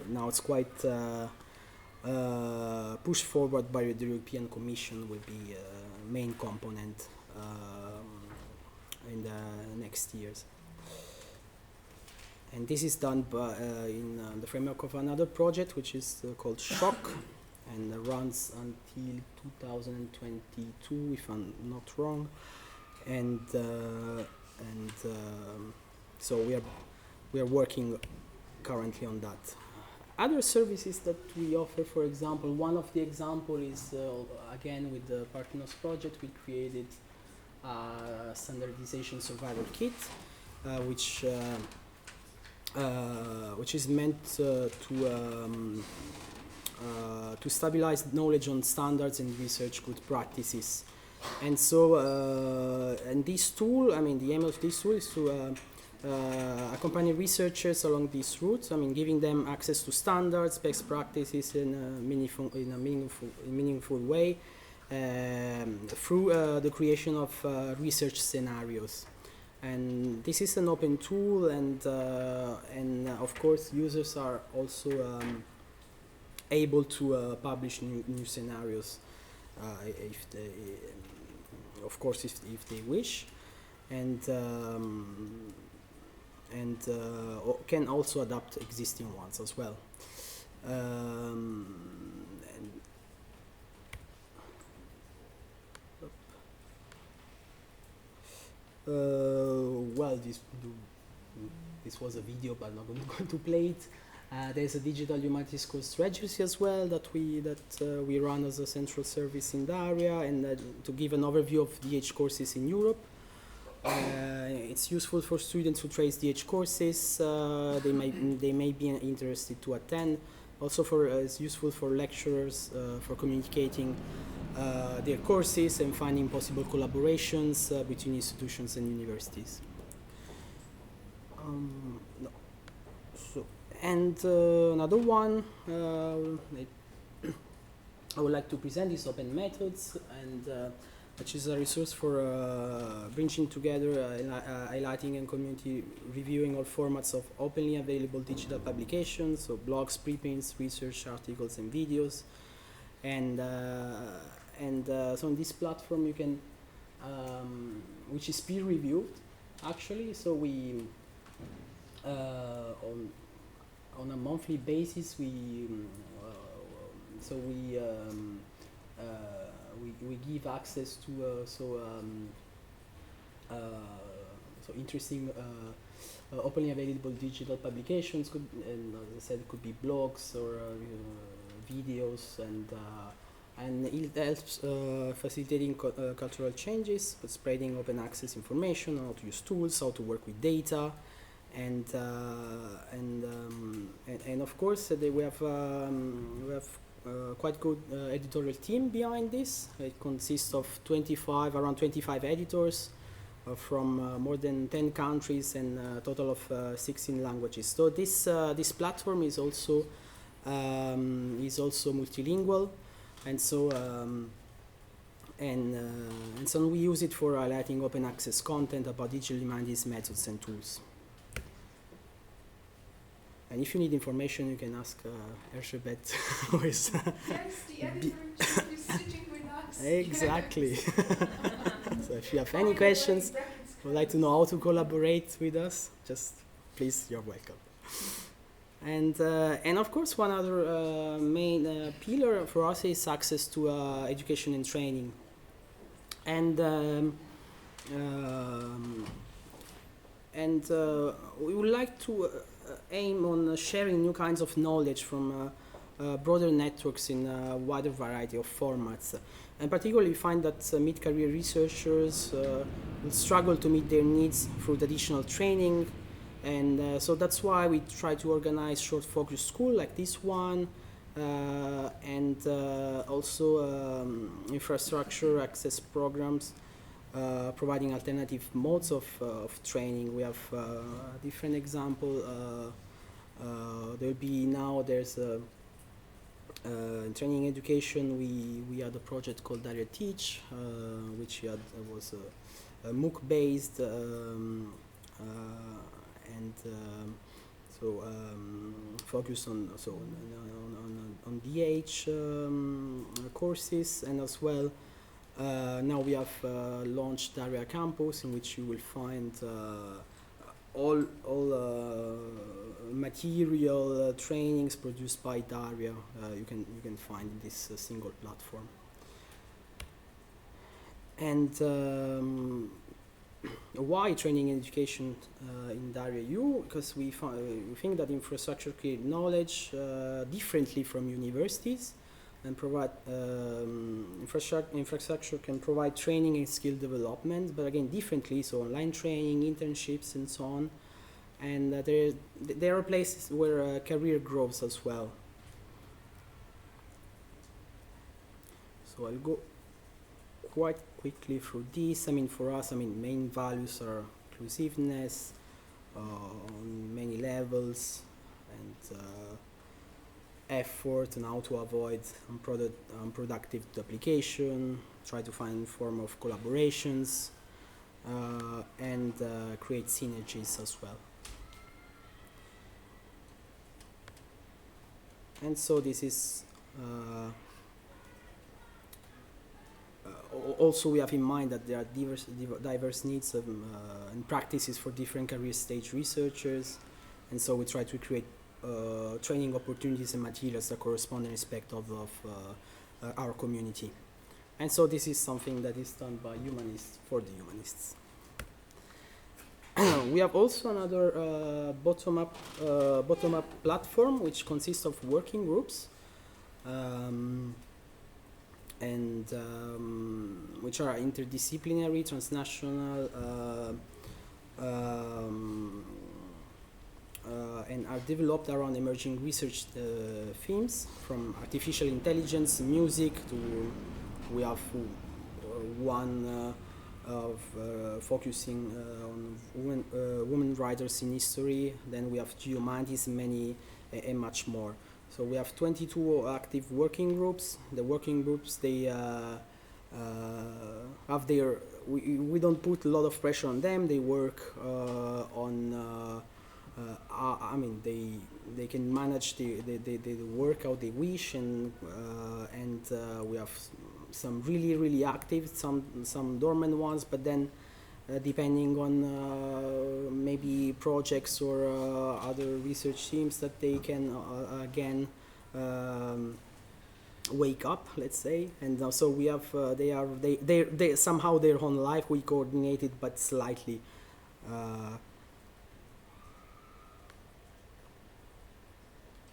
now it's quite pushed forward by the European Commission, will be main component in the next years. And this is done by, in the framework of another project, which is called SHOCK, and runs until 2022, if I'm not wrong. And so we are working currently on that. Other services that we offer, for example, one of the example is again with the Partners project, we created a Standardization Survival Kit, which is meant to stabilize knowledge on standards and research good practices. And so, and this tool, I mean, the aim of this tool is to accompany researchers along these routes. I mean, giving them access to standards, best practices in a meaningful way through the creation of research scenarios. And this is an open tool, and of course users are also able to publish new scenarios if they, of course, if they wish, and can also adapt existing ones as well. Well, this was a video, but I'm not going to play it. There's a digital humanities course registry as well that we run as a central service in DARIAH, and to give an overview of DH courses in Europe. It's useful for students who trace DH courses. They may be interested to attend. Also, it's useful for lecturers for communicating their courses and finding possible collaborations between institutions and universities. No. So, and another one I would like to present is Open Methods, and which is a resource for bringing together, highlighting and community reviewing all formats of openly available digital publications, so blogs, preprints, research articles, and videos. And so on this platform you can, which is peer-reviewed, actually. So we, on a monthly basis, we give access to so interesting openly available digital publications. And as I said, it could be blogs or videos, and it helps facilitating cultural changes, but spreading open access information, how to use tools, how to work with data, and of course we have quite good editorial team behind this. It consists of around 25 editors from more than 10 countries and a total of 16 languages. So this platform is also multilingual, and so we use it for highlighting open access content about digital humanities methods and tools. And if you need information, you can ask Erzsébet, who is Yes, the editor is sitting with us. Exactly. So if you have any questions, would like to know how to collaborate with us, just please, you're welcome. And of course, one other main pillar for us is access to education and training. And we would like to aim on sharing new kinds of knowledge from broader networks in a wider variety of formats. And particularly we find that mid-career researchers will struggle to meet their needs through traditional training, and so that's why we try to organize short focus school like this one, and also infrastructure access programs providing alternative modes of training. We have different example. There'll be now there's in training education. We had a project called DARIAH Teach, which was a MOOC based, and so focused on DH courses, and as well. Now we have launched DARIAH Campus, in which you will find all material trainings produced by DARIAH. You can find in this single platform. And why training and education in DARIAH-EU? Because we think that infrastructure creates knowledge differently from universities, and provide infrastructure can provide training and skill development, but again differently, so online training, internships, and so on. And there are places where career grows as well. So I'll go quite quickly through this. I mean, for us, main values are inclusiveness on many levels, and effort, and how to avoid unproductive duplication, try to find form of collaborations, and create synergies as well. And so this is also we have in mind that there are diverse needs and practices for different career stage researchers, and so we try to create training opportunities and materials that correspond in respect of our community. And so this is something that is done by humanists for the humanists. We have also another bottom-up platform which consists of working groups and which are interdisciplinary, transnational, and are developed around emerging research themes, from artificial intelligence, music, to we have one of focusing on women writers in history. Then we have Humanities, many and much more. So we have 22 active working groups. The working groups, they have their, we don't put a lot of pressure on them. They work on, I mean, they can manage the work how they wish, and we have some really active, some dormant ones, but then depending on maybe projects or other research teams that they can again wake up, let's say. And so we have they somehow their own life, we coordinate it, but slightly.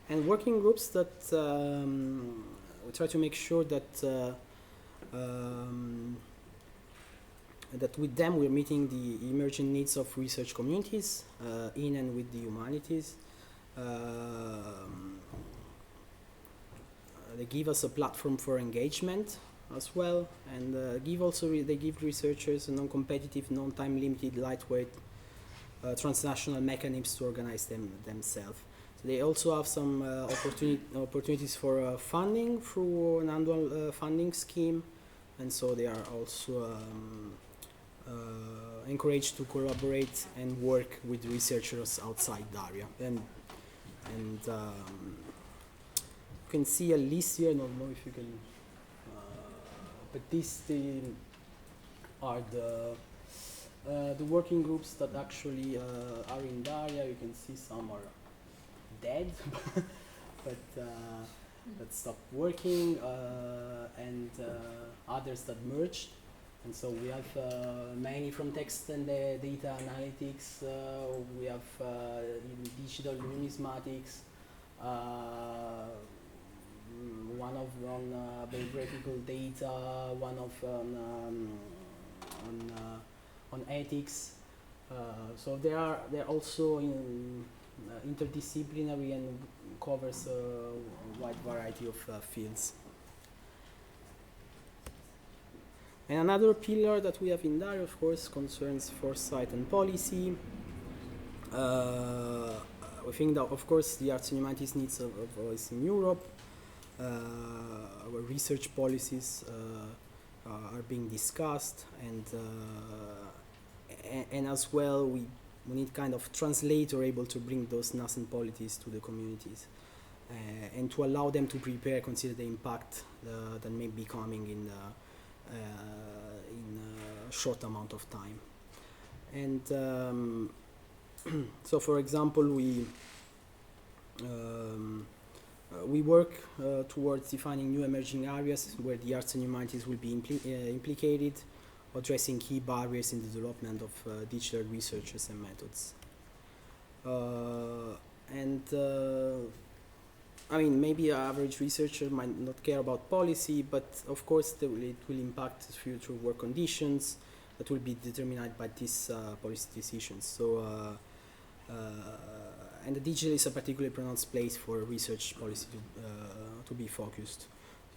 And working groups that we try to make sure that that with them we're meeting the emerging needs of research communities in and with the humanities. They give us a platform for engagement as well, and they give researchers a non-competitive, non-time limited, lightweight transnational mechanisms to organize themselves. So they also have some opportunities for funding through an annual funding scheme, and so they are also encouraged to collaborate and work with researchers outside DARIAH. And you can see a list here. I don't know if you can, but these are the working groups that actually are in DARIAH. You can see some are dead, but that stopped working, and others that merged. And so we have many from text and data analytics, we have digital numismatics, one on biographical data, one of on ethics. So they're also interdisciplinary and covers a wide variety of fields. And another pillar that we have in DARIAH, of course, concerns foresight and policy. We think that, of course, the arts and humanities needs a voice in Europe. Our research policies are being discussed, and as well, we need kind of translator able to bring those nascent policies to the communities, and to allow them to prepare, consider the impact that may be coming in a short amount of time. And so, for example, we work towards defining new emerging areas where the arts and humanities will be implicated, addressing key barriers in the development of digital researches and methods. I mean, maybe an average researcher might not care about policy, but of course it will impact future work conditions that will be determined by these policy decisions. So, and the digital is a particularly pronounced place for research policy to be focused.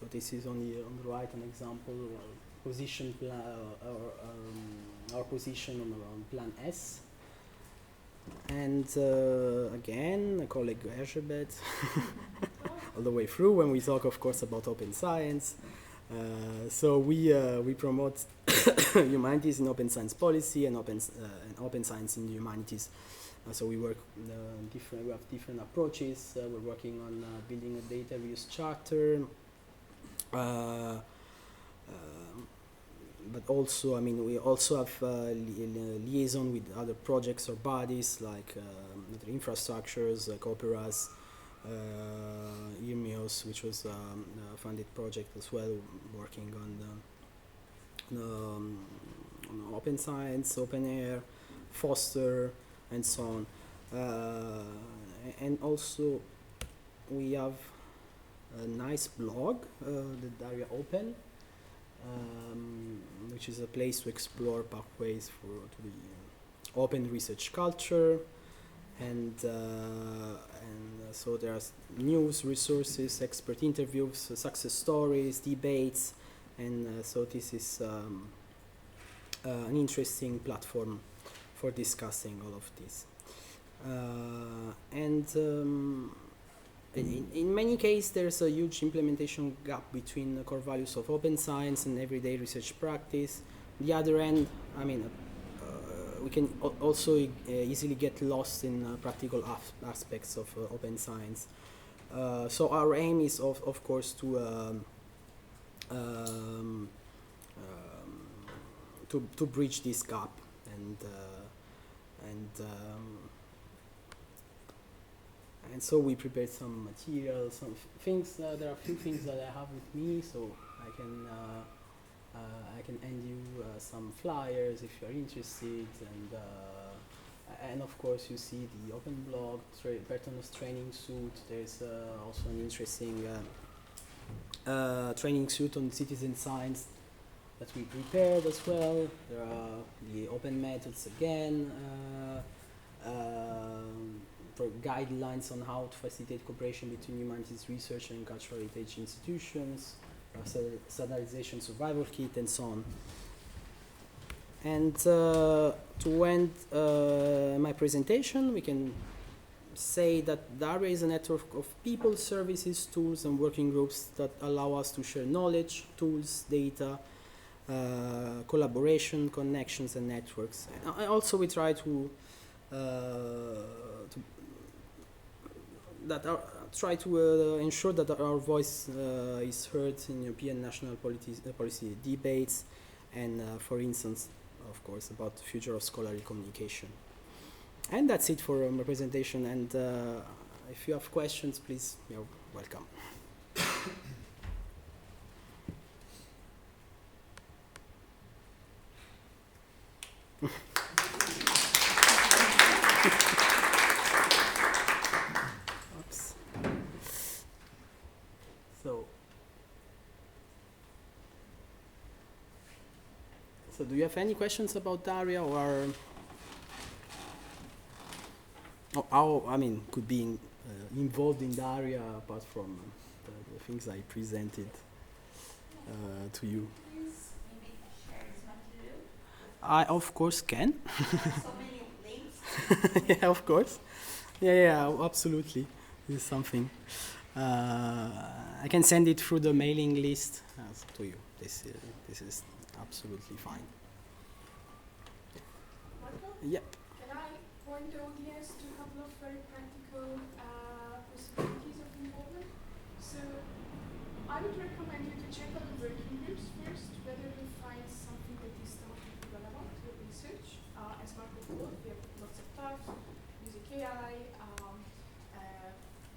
So this is only on the right an example, position our position on Plan S. And again, a colleague Erzsébet, all the way through when we talk, of course, about open science. So we promote humanities in open science policy and open science in the humanities. So we work different. We have different approaches. We're working on building a data reuse charter. But also, I mean, we also have liaison with other projects or bodies like other infrastructures, like operas, IRMIOS, which was a funded project as well, working on open science, open air, foster, and so on. And also, we have a nice blog, the DARIAH Open, which is a place to explore pathways to the open research culture, and so there's news, resources, expert interviews, success stories, debates, and so this is an interesting platform for discussing all of this. In many cases, there's a huge implementation gap between the core values of open science and everyday research practice. On the other end, I mean, we can also easily get lost in practical aspects of open science. So our aim is, of course, to bridge this gap and so we prepared some materials, some things. There are a few things that I have with me, so I can hand you some flyers if you are interested, and of course you see the open blog, Bertono's training suit. There's also an interesting training suit on citizen science that we prepared as well. There are the open methods again. For guidelines on how to facilitate cooperation between humanities research and cultural heritage institutions, Standardization Survival Kit, and so on. And to end my presentation, we can say that DARIAH is a network of people, services, tools, and working groups that allow us to share knowledge, tools, data, collaboration, connections, and networks. And also, we try to ensure that our voice is heard in European national policy debates, and for instance, of course, about the future of scholarly communication. And that's it for my presentation, and if you have questions, please, you're welcome. So do you have any questions about DARIAH, or how, I mean, could be involved in DARIAH apart from the things I presented to you? Please maybe share as much to do. I of course can. So many links. Yeah, of course. Yeah, absolutely. This is something. I can send it through the mailing list to you. This is absolutely fine. Michael? Yep. Can I point the audience to a couple of very practical possibilities of involvement? So I would recommend you to check out the working groups first, whether you find something that is totally relevant to your research. As Marco told, we have lots of types, music AI,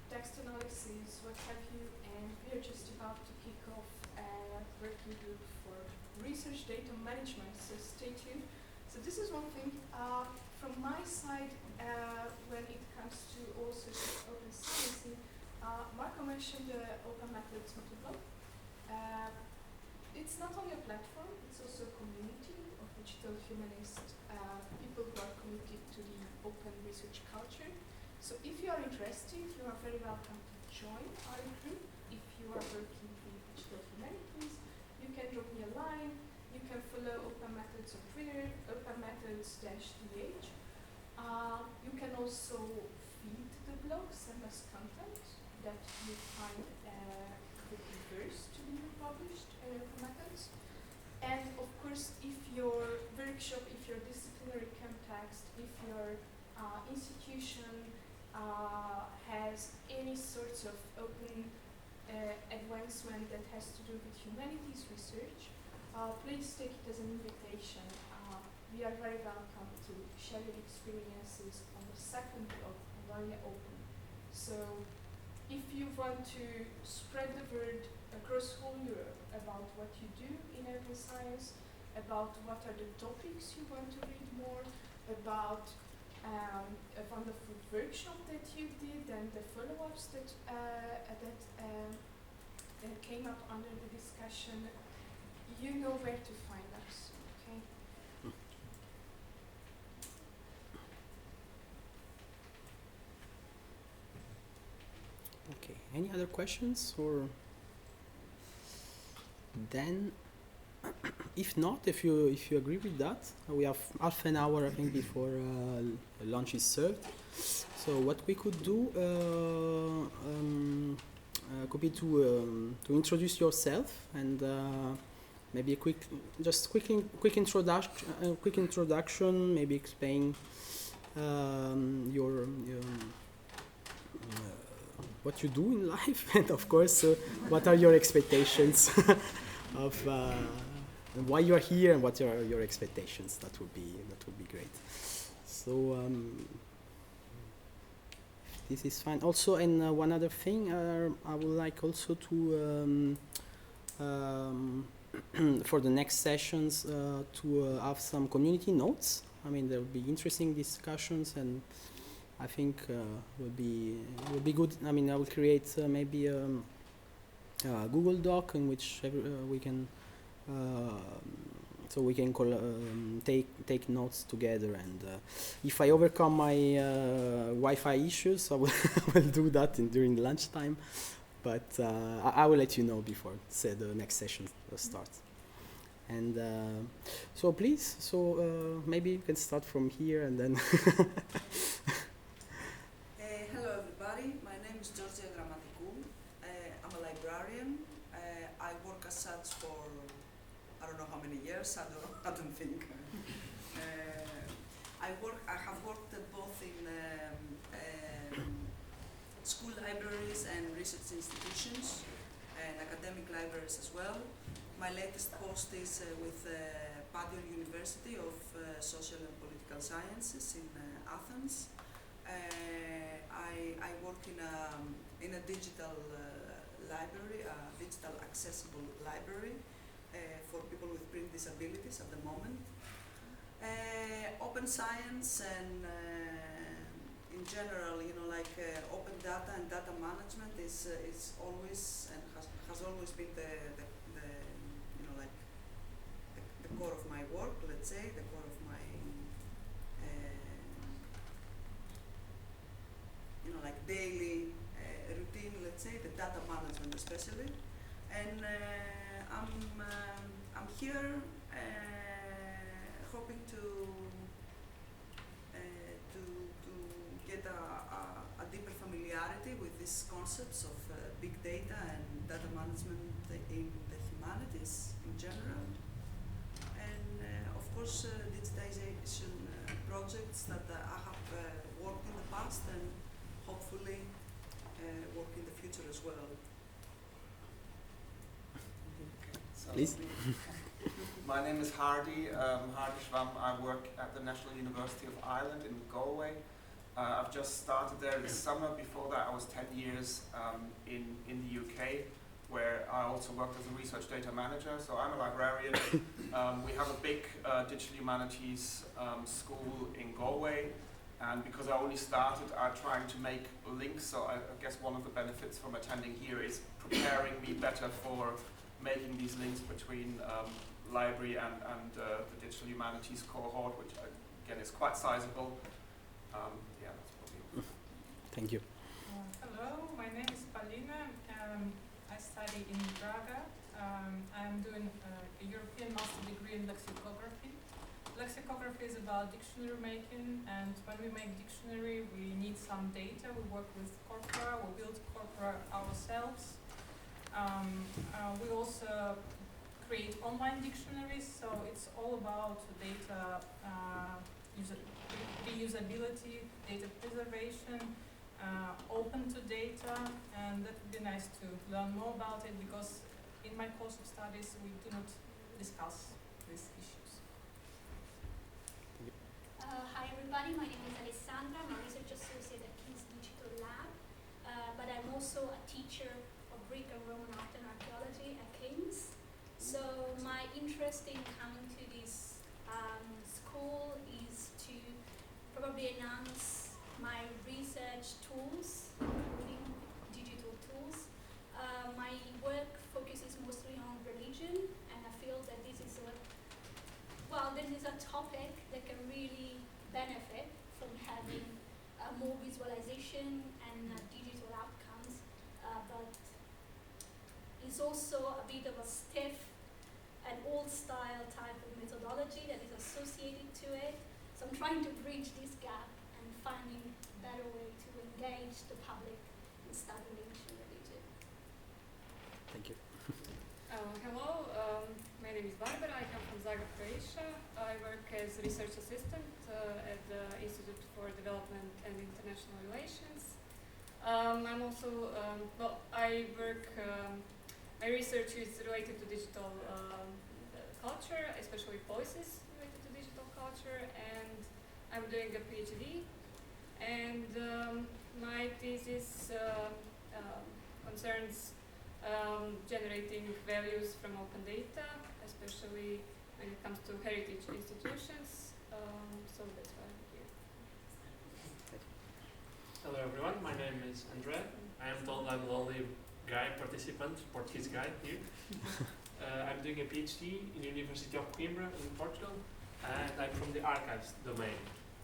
text analysis, what have you, and we are just about to kick off a working group for research data management, so stay tuned. So this is one thing. From my side, when it comes to also open science, Marco mentioned the Open Methods blog. It's not only a platform, it's also a community of digital humanists, people who are committed to the open research culture. So if you are interested, you are very welcome to join our group. If you are working in digital humanities, you can drop me a line. You can follow Open Methods on Twitter, openmethods-th. You can also feed the blog, send us content that you find could be diverse to the new public. published methods. And of course, if your workshop, if your disciplinary context, if your institution has any sorts of open advancement that has to do with humanities research, please take it as an invitation. We are very welcome to share your experiences on the second of DARIAH Open. So if you want to spread the word across whole Europe about what you do in open science, about what are the topics you want to read more, about a wonderful workshop that you did and the follow-ups that came up under the discussion, you know where to find us, okay? Okay, any other questions, or then if not, if you agree with that, we have half an hour I think before lunch is served. So what we could do could be to introduce yourself and maybe a quick introduction, maybe explain your what you do in life, and of course what are your expectations of why you are here and what are your expectations. That would be great. So this is fine. Also, and one other thing, I would like also to for the next sessions to have some community notes. I mean, there will be interesting discussions, and I think would be good. I mean, I will create maybe a Google Doc in which we can so we can take notes together. And if I overcome my Wi-Fi issues, I will do that during lunchtime. But I will let you know before the next session starts. And so please, maybe you can start from here and then. Hello everybody, my name is Georgia Grammaticou. I'm a librarian. I work as such for I don't know how many years, I don't think. I have worked both in school libraries and research institutions and academic libraries as well. My latest post is with Portugal University of Social and Political Sciences in Athens. I work in a digital library, a digital accessible library for people with print disabilities at the moment. Open science and in general, open data and data management is always and has always been the core of my work, let's say, the core of my daily routine, let's say, the data management especially. And I'm here hoping to get a deeper familiarity with these concepts of big data and data management in the humanities in general. And of course, digitization projects that I have worked in the past and hopefully work in the future as well. Please. My name is Hardy Schwamm. I work at the National University of Ireland in Galway. I've just started there this summer. Before that, I was 10 years in the UK, where I also worked as a research data manager. So I'm a librarian. We have a big digital humanities school in Galway. And because I only started, I'm trying to make links. So I guess one of the benefits from attending here is preparing me better for making these links between library and the digital humanities cohort, which again is quite sizable. Yeah, that's probably. Thank you. Hello, my name is Paulina. I study in Braga. I'm doing a European master degree in lexicography. Lexicography is about dictionary making, and when we make dictionary, we need some data. We work with corpora, we build corpora ourselves. We also create online dictionaries, so it's all about data reusability, data preservation, open to data, and that would be nice to learn more about it, because in my course of studies we do not discuss these issues. Hi everybody, my name is Alessandra. I'm a research associate at King's Digital Lab, but I'm also a teacher of Greek and Roman art and archaeology at King's. So my interest in coming to this school is to probably enhance my research tools, including digital tools. My work focuses mostly on religion, and I feel that this is a topic that can really benefit from having more visualization and digital outcomes, but it's also a bit of a stiff and old style type of methodology that is associated to it. So I'm trying to bridge this gap and finding a better way to engage the public in studying ancient religion. Thank you. Hello, my name is Barbara. I come from Zagreb, Croatia. I work as research assistant at the Institute for Development and International Relations. I'm also, I work, my research is related to digital culture, especially policies related to digital culture, and I'm doing a PhD. And my thesis concerns generating values from open data, especially when it comes to heritage institutions. So that's why I'm here. Hello everyone, my name is André. I am told I'm the only guy participant, Portuguese guy here. I'm doing a PhD in the University of Coimbra in Portugal, and I'm from the archives domain.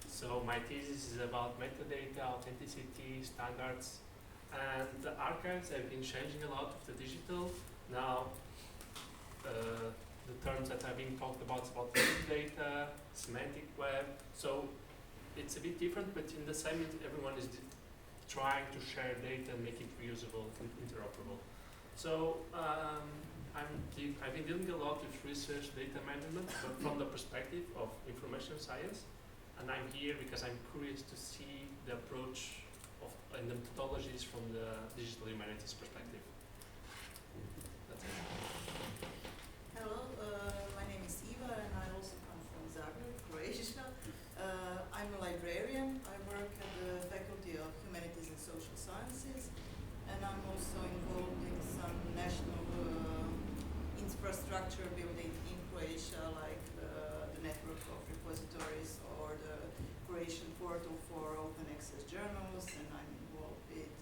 So my thesis is about metadata, authenticity, standards, and the archives have been changing a lot of the digital. Now, the terms that are being talked about is about data, semantic web. So it's a bit different, but in the same, everyone is trying to share data and make it reusable and interoperable. So I've been dealing a lot with research data management, but from the perspective of information science. And I'm here because I'm curious to see the approach and the methodologies from the digital humanities perspective. That's it. Hello, my name is Eva, and I also come from Zagreb, Croatia. I'm a librarian. I work at the Faculty of Humanities and Social Sciences, and I'm also involved in some national infrastructure building in Croatia, like the network of repositories or the Croatian portal for open access journals, and I'm involved with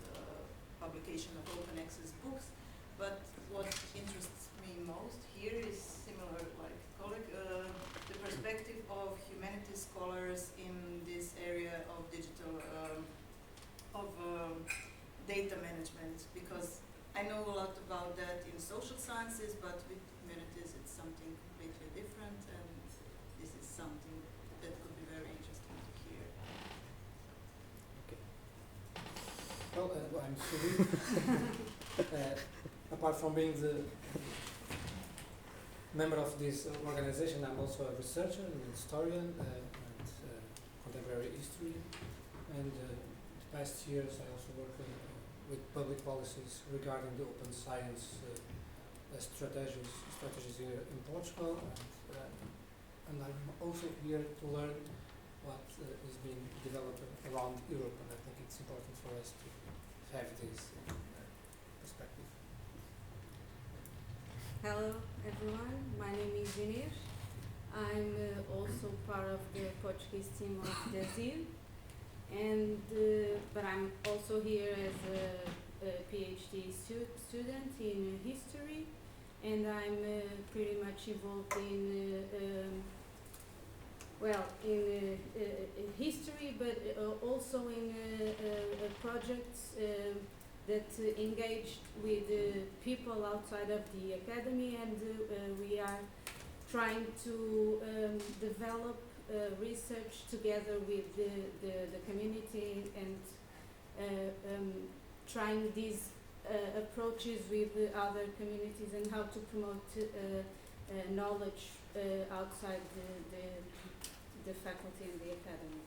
publication of open access books. But what interests me most here is similar, like colleague, the perspective of humanities scholars in this area of digital, data management, because I know a lot about that in social sciences, but with humanities it's something completely different, and this is something that could be very interesting to hear. Well, I'm Philippe. Apart from being the member of this organization, I'm also a researcher and historian and contemporary history. And the past years I also worked with public policies regarding the open science strategies here in Portugal. And I'm also here to learn what is being developed around Europe, and I think it's important for us to have this perspective. Hello everyone, my name is Unir. I'm also part of the Portuguese team of DESIR, and but I'm also here as a PhD student in history, and I'm pretty much involved in history, but also in projects that engage with people outside of the academy, and we are trying to develop research together with the community, and trying these approaches with the other communities and how to promote knowledge outside the faculty and the academy.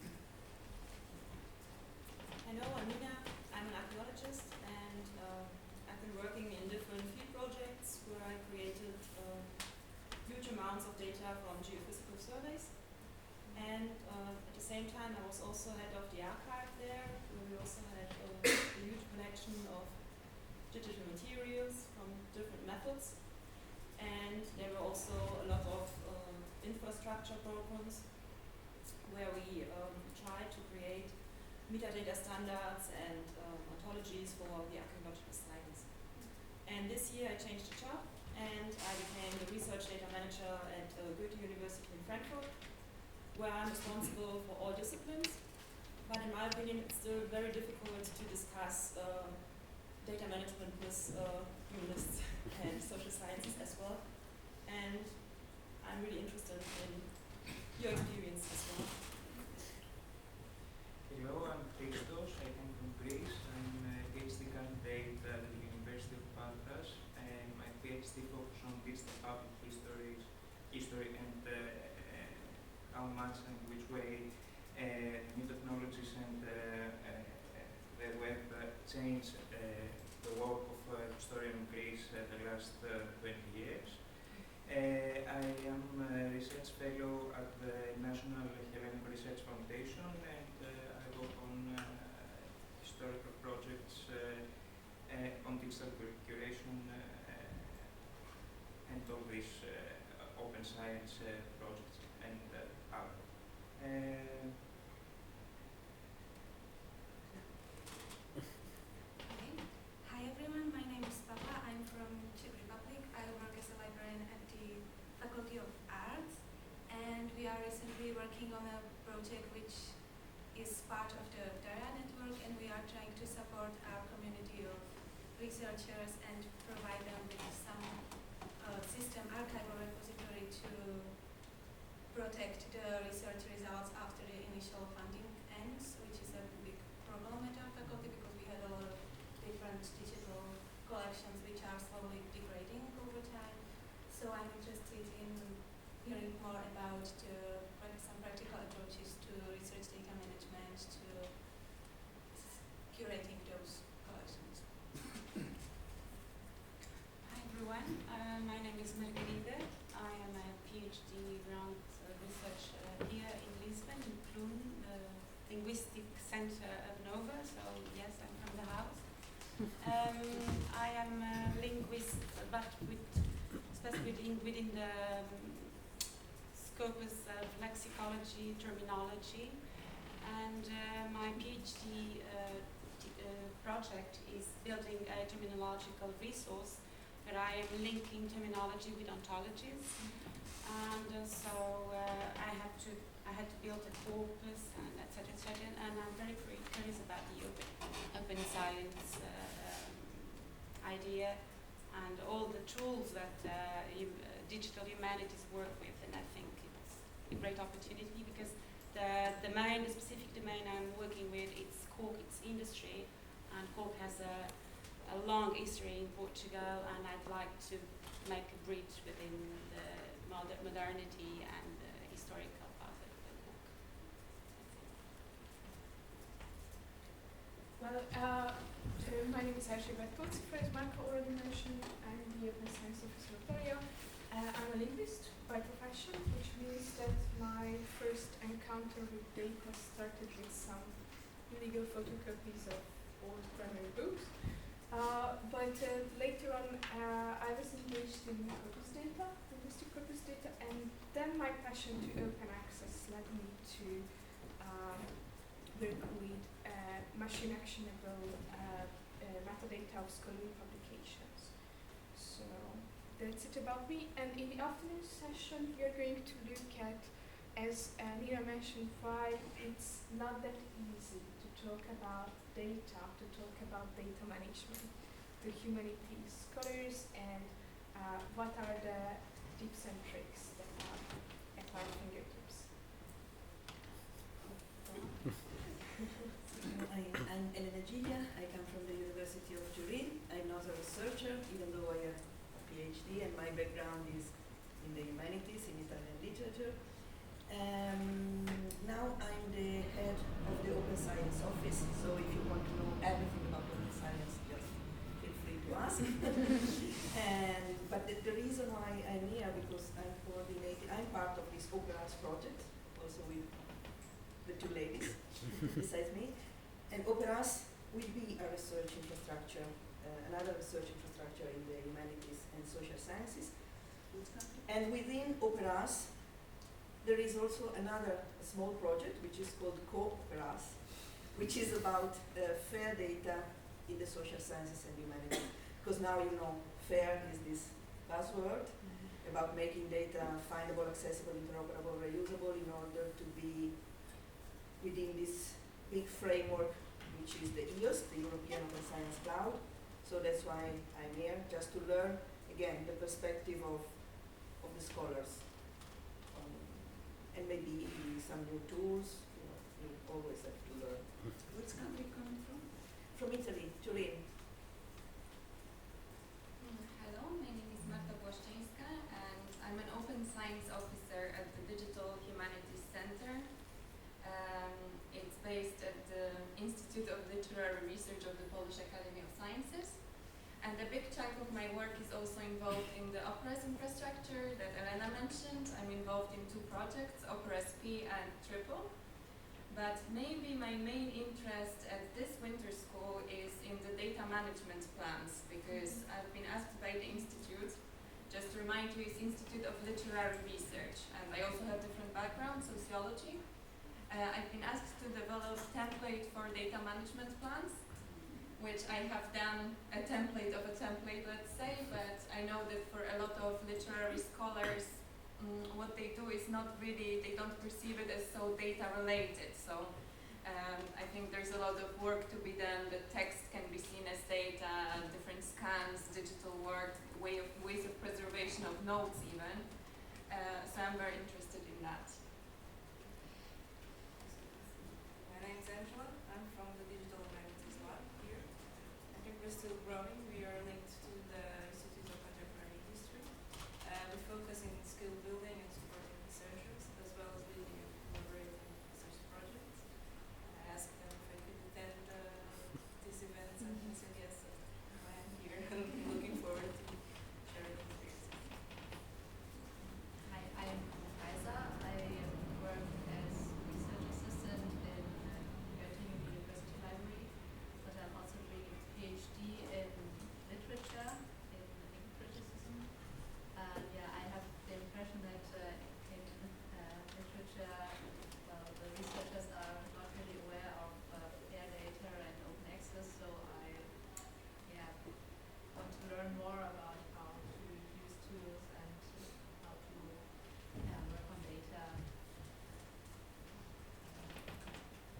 Hello, I'm Nina. I'm an archaeologist, and I've been working in different field projects where I created huge amounts of data from geophysical surveys. And at the same time, I was also head of the archive there, where we also had a huge collection of digital materials from different methods. And there were also a lot of infrastructure programs where we tried to create metadata standards and ontologies for the archaeological science. And this year I changed the job and I became the research data manager at Goethe University in Frankfurt, where I'm responsible for all disciplines. But in my opinion, it's still very difficult to discuss data management with humanists and social sciences as well. And I'm really interested in your experience as well. Hello, I'm Christos. I come from Greece. I'm a PhD candidate at the University of Patras, and my PhD focuses on digital public history and how much and which way new technologies and the web change the work of historian in Greece the last 20 years. I am a research fellow at the National Hellenic Research Foundation, and I work on historical projects on digital curation and all these open science projects and other. Hi everyone, my name is Papa. I'm from Czech Republic. I work as a librarian at the Faculty of Arts, and we are recently working on a project which is part of the DARIAH network, and we are trying to support our community of researchers and provide them with some system archive or repository to protect the research results after the initial funding ends, which is a big problem at our faculty because we had a lot of different digital collections which are slowly degrading over time. So I'm interested in hearing more about some practical approaches to research data management, to curating those collections. Hi everyone, my name is Margarida. I am a PhD grant research here in Lisbon, in Plum, the linguistic center of NOVA, so yes, I'm from the house. I am a linguist, but specifically within the scopus of lexicology, terminology, and my PhD project is building a terminological resource where I am linking terminology with ontologies, and so I had to build a corpus and etc. And I'm very curious about the open science idea and all the tools that digital humanities work with, and I think it's a great opportunity because the specific domain I'm working with, it's cork, it's industry, and cork has a long history in Portugal, and I'd like to make a bridge within the modernity and the historical part of the cork. Well, my name is Aisha Bertozzi, as Marco already mentioned. I'm the Open Science Officer of DARIAH. I'm a linguist by profession, which means that my first encounter with data started with some illegal photocopies of old primary books. But later on, I was engaged in corpus data, linguistic corpus data, and then my passion to open access led me to work with machine actionable metadata of scholarly publications. So that's it about me. And in the afternoon session, we are going to look at, as Nina mentioned, why it's not that easy to talk about data, to talk about data management, the humanities scholars, and what are the tips and tricks that are at our fingertips. I'm Elena Giglia. I come from the University of Turin. I'm not PhD, and my background is in the humanities, in Italian literature. Now I'm the head of the Open Science Office, so if you want to know everything about open science, just feel free to ask. But the reason why I'm here, because I'm part of this OpenAS project, also with the two ladies besides me. And OpenAS will be a research infrastructure, another research infrastructure in the humanities and social sciences. And within OpenAS, there is also another small project which is called Co-OpenAS, which is about fair data in the social sciences and humanities. Because now you know fair is this buzzword about making data findable, accessible, interoperable, reusable in order to be within this big framework which is the EOS, the European Open Science Cloud. So that's why I'm here, just to learn, again, the perspective of the scholars. And maybe some new tools, you always have to learn. Which country coming from? From Italy, Turin. Hello, my name is Marta Błaszczyńska, and I'm an open science officer at the Digital Humanities Center. It's based at the Institute of Literary Research of the Polish Academy of Sciences. And a big chunk of my work is also involved in the OPERAS infrastructure that Elena mentioned. I'm involved in two projects, OPERAS-P and Triple. But maybe my main interest at this winter school is in the data management plans, because I've been asked by the Institute, just to remind you, it's Institute of Literary Research, and I also have different background, sociology. I've been asked to develop template for data management plans, which I have done a template of a template, let's say, but I know that for a lot of literary scholars, what they do is not really, they don't perceive it as so data related. So I think there's a lot of work to be done. The text can be seen as data, different scans, digital work, ways of preservation of notes even. So I'm very interested in that. My name is Angela. I'm from the Digital Humanities Lab here. I think we're still growing. We are linked to the Institute of Contemporary History. We focus in skill building and supporting researchers, as well as leading and collaborating research projects. I asked them if I could attend these events, and they said yes, so I am here and looking forward to sharing experiences. Hi, I'm Kaiser. I work as research assistant in Göttingen University Library, but I'm also doing a PhD in literature, in criticism. Yeah, I have the impression that in literature, well, the researchers are not really aware of fair data and open access, so I want to learn more about how to use tools and how to work on data.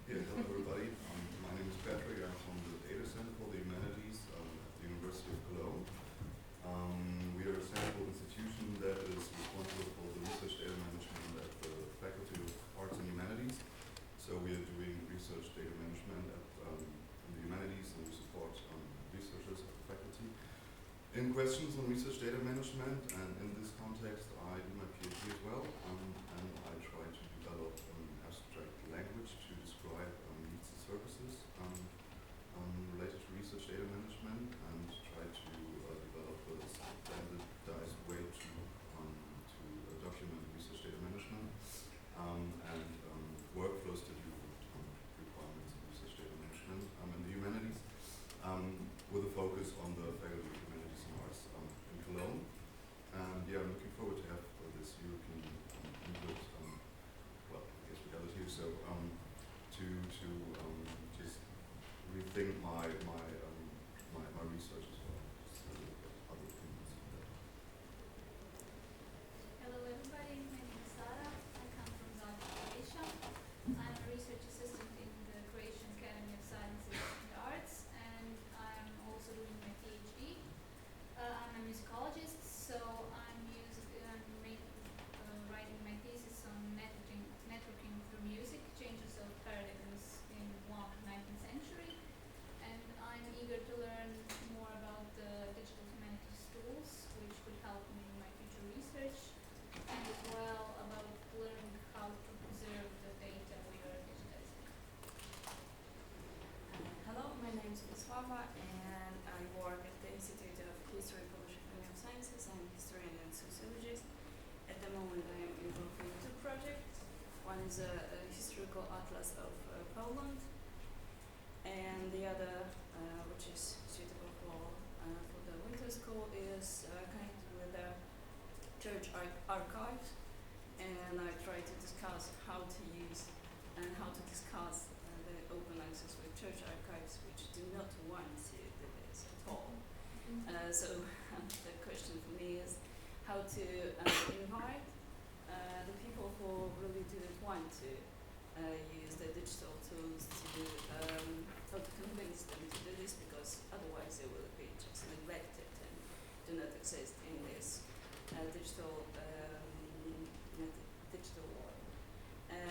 Yeah, hello everybody. My name is Patrick. I'm from the Data Center for the Humanities at the University of Cologne. We are a central institution that is responsible for the research data management at the Faculty of Arts and Humanities. So we are doing research data management in the humanities, and we support researchers at the faculty in questions on research data management. And in this context, I do my PhD as well, and I try to develop abstract language to describe needs and services related to research data management, and try to develop a standardized way to document research data management and workflows to deal with requirements of research data management in the humanities, with a focus on the Faculty of Humanities and Arts in Cologne. And yeah, I'm looking forward to have this European So the question for me is how to invite the people who really didn't want to use the digital tools to how to convince them to do this, because otherwise they will be just neglected and do not exist in this digital digital world.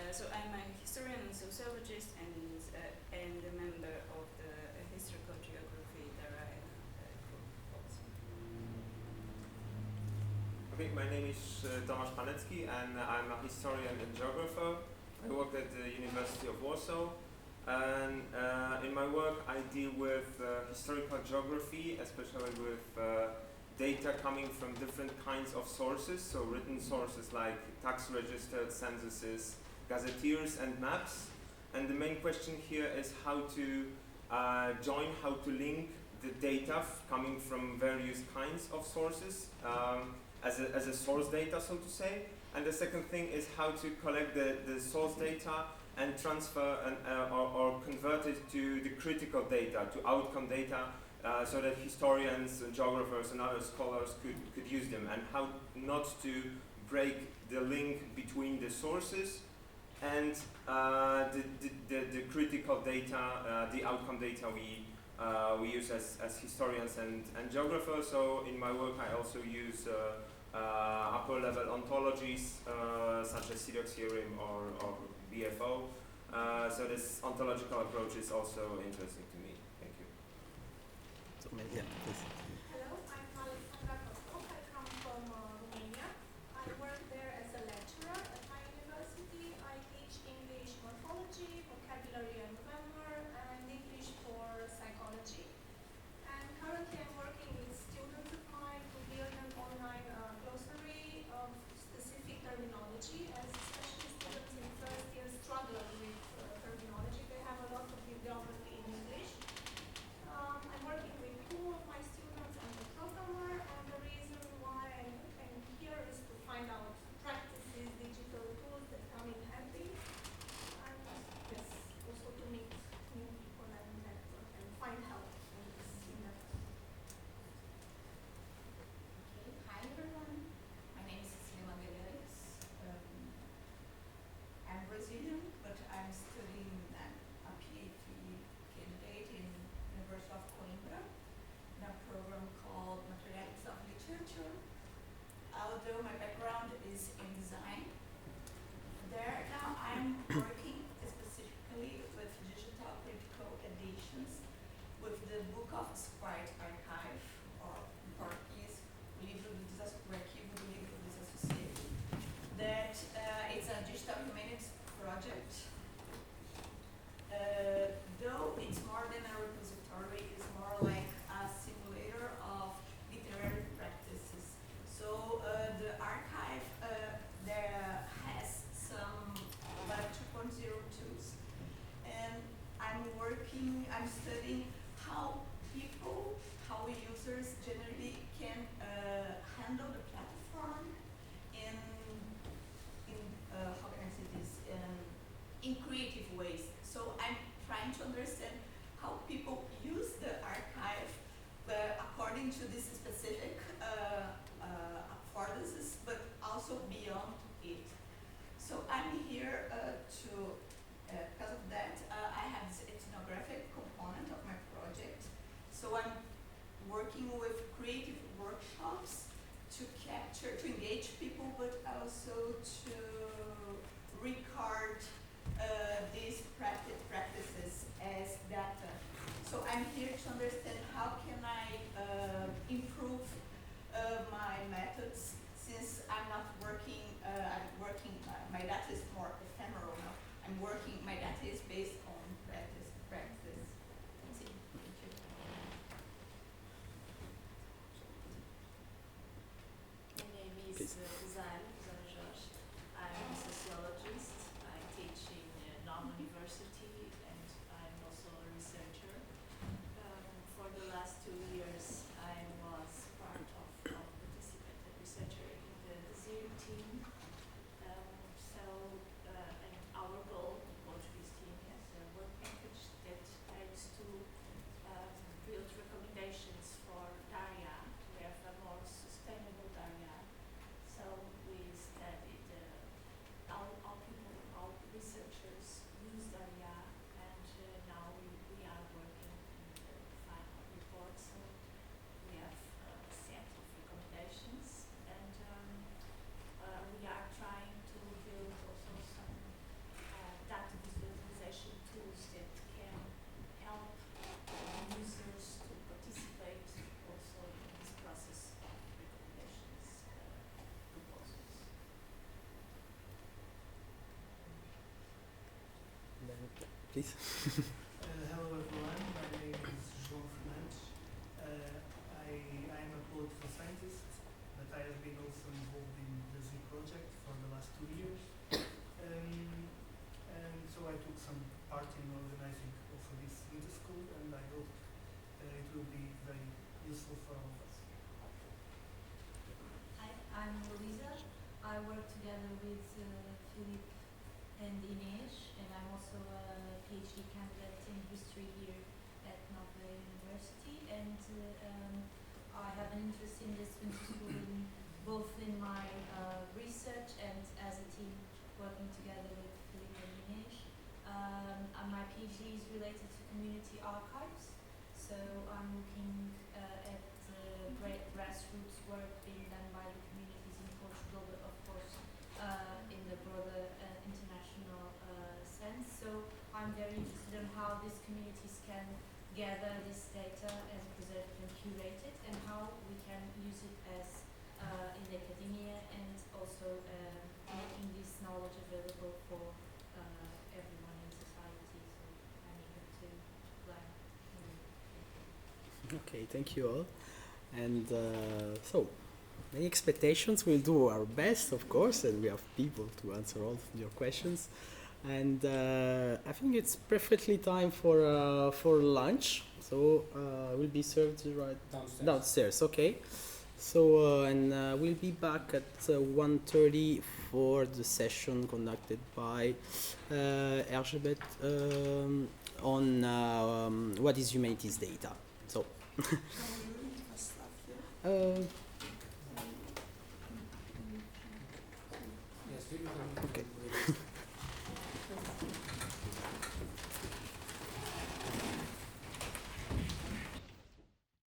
So I'm a historian and sociologist and a member of the historical geography DARIAH group also. Okay, my name is Tomasz Panecki and I'm a historian and geographer. I work at the University of Warsaw, and in my work I deal with historical geography, especially with data coming from different kinds of sources, so written sources like tax registers, censuses, gazetteers and maps. And the main question here is how to how to link the data coming from various kinds of sources as a source data, so to say. And the second thing is how to collect the source data and transfer or convert it to the critical data, to outcome data, so that historians and geographers and other scholars could use them, and how not to break the link between the sources and the critical data, the outcome data we use as historians and geographers. So in my work I also use upper level ontologies such as Sidox theorem or BFO. So this ontological approach is also interesting to me. Thank you. So, yeah, please. Hello, I'm Alexandra Kostov. I come from Romania. I work there as a lecturer at my university. I teach English morphology, vocabulary and grammar, and English for psychology. And currently I'm working with students of mine to build an online glossary of specific terminology, as especially students in first year struggle with terminology. They have a lot of bibliography in English. I'm working with two of my students and the programmer, and the reason why I'm here is to find out practices, digital tools that come in handy, and yes, also to meet new people and network and find help in that. Okay, hi everyone. My name is Cecilia Magalhães. I'm Brazilian, but I'm studying a PhD candidate in University of Coimbra in a program called Materials of Literature. Although my background is in design, there now I'm working specifically with digital critical editions with the Book of Sprite Archive, or in Portuguese, o livro do arquivo do livro desassociado. That it's a digital humanities project. Though it's more than a repository, it's more like a simulator of literary practices. So the archive there has some Web 2.0 tools, and I'm studying how people, how users generally can handle the platform in how can I say this, in creative ways. So I'm trying to understand how people use the archive according to this specific affordances, but also beyond it. So I'm here because of that, I have this ethnographic component of my project. So I'm working with creative workshops to engage people, but also to record these practices as data. So I'm here to understand how can I improve my methods, since I'm not working, my data is more ephemeral now. My data is based on practice. That's it. Thank you. My name is Zara Jorge. I'm a sociologist. I teach in NOVA University, and I'm also a researcher. For the last 2 years, I was part of participated researcher in the DESIR team. And our goal, the Portuguese team, has a work package that aims to build recommendations for DARIAH please. Hello everyone, my name is João Fernandes. I am a political scientist, but I have been also involved in the DESIR project for the last 2 years. And so I took some part in organizing also this winter school, and I hope it will be very useful for all of us. Hi, I'm Luisa. I work together with Philip and Inês, and I'm also a PhD candidate in history here at NOVA University. And I have an interest in this winter school both in my research and as a team working together with Philip and Inês. My PhD is related to community archives, so I'm looking at great grassroots work being done by the communities in Portugal, but of course in the broader international sense. So I'm very interested in how these communities can gather this data and preserve it and curate it, and how we can use it as in the academia, and also making this knowledge available for everyone in society. So I'm eager to learn. Okay, thank you all. And so, many expectations. We'll do our best, of course, and we have people to answer all of your questions. And I think it's perfectly time for lunch. So we'll be served right downstairs. Okay. So and we'll be back at 1:30 for the session conducted by Elizabeth on what is humanities data. So. Yes, we can. Okay.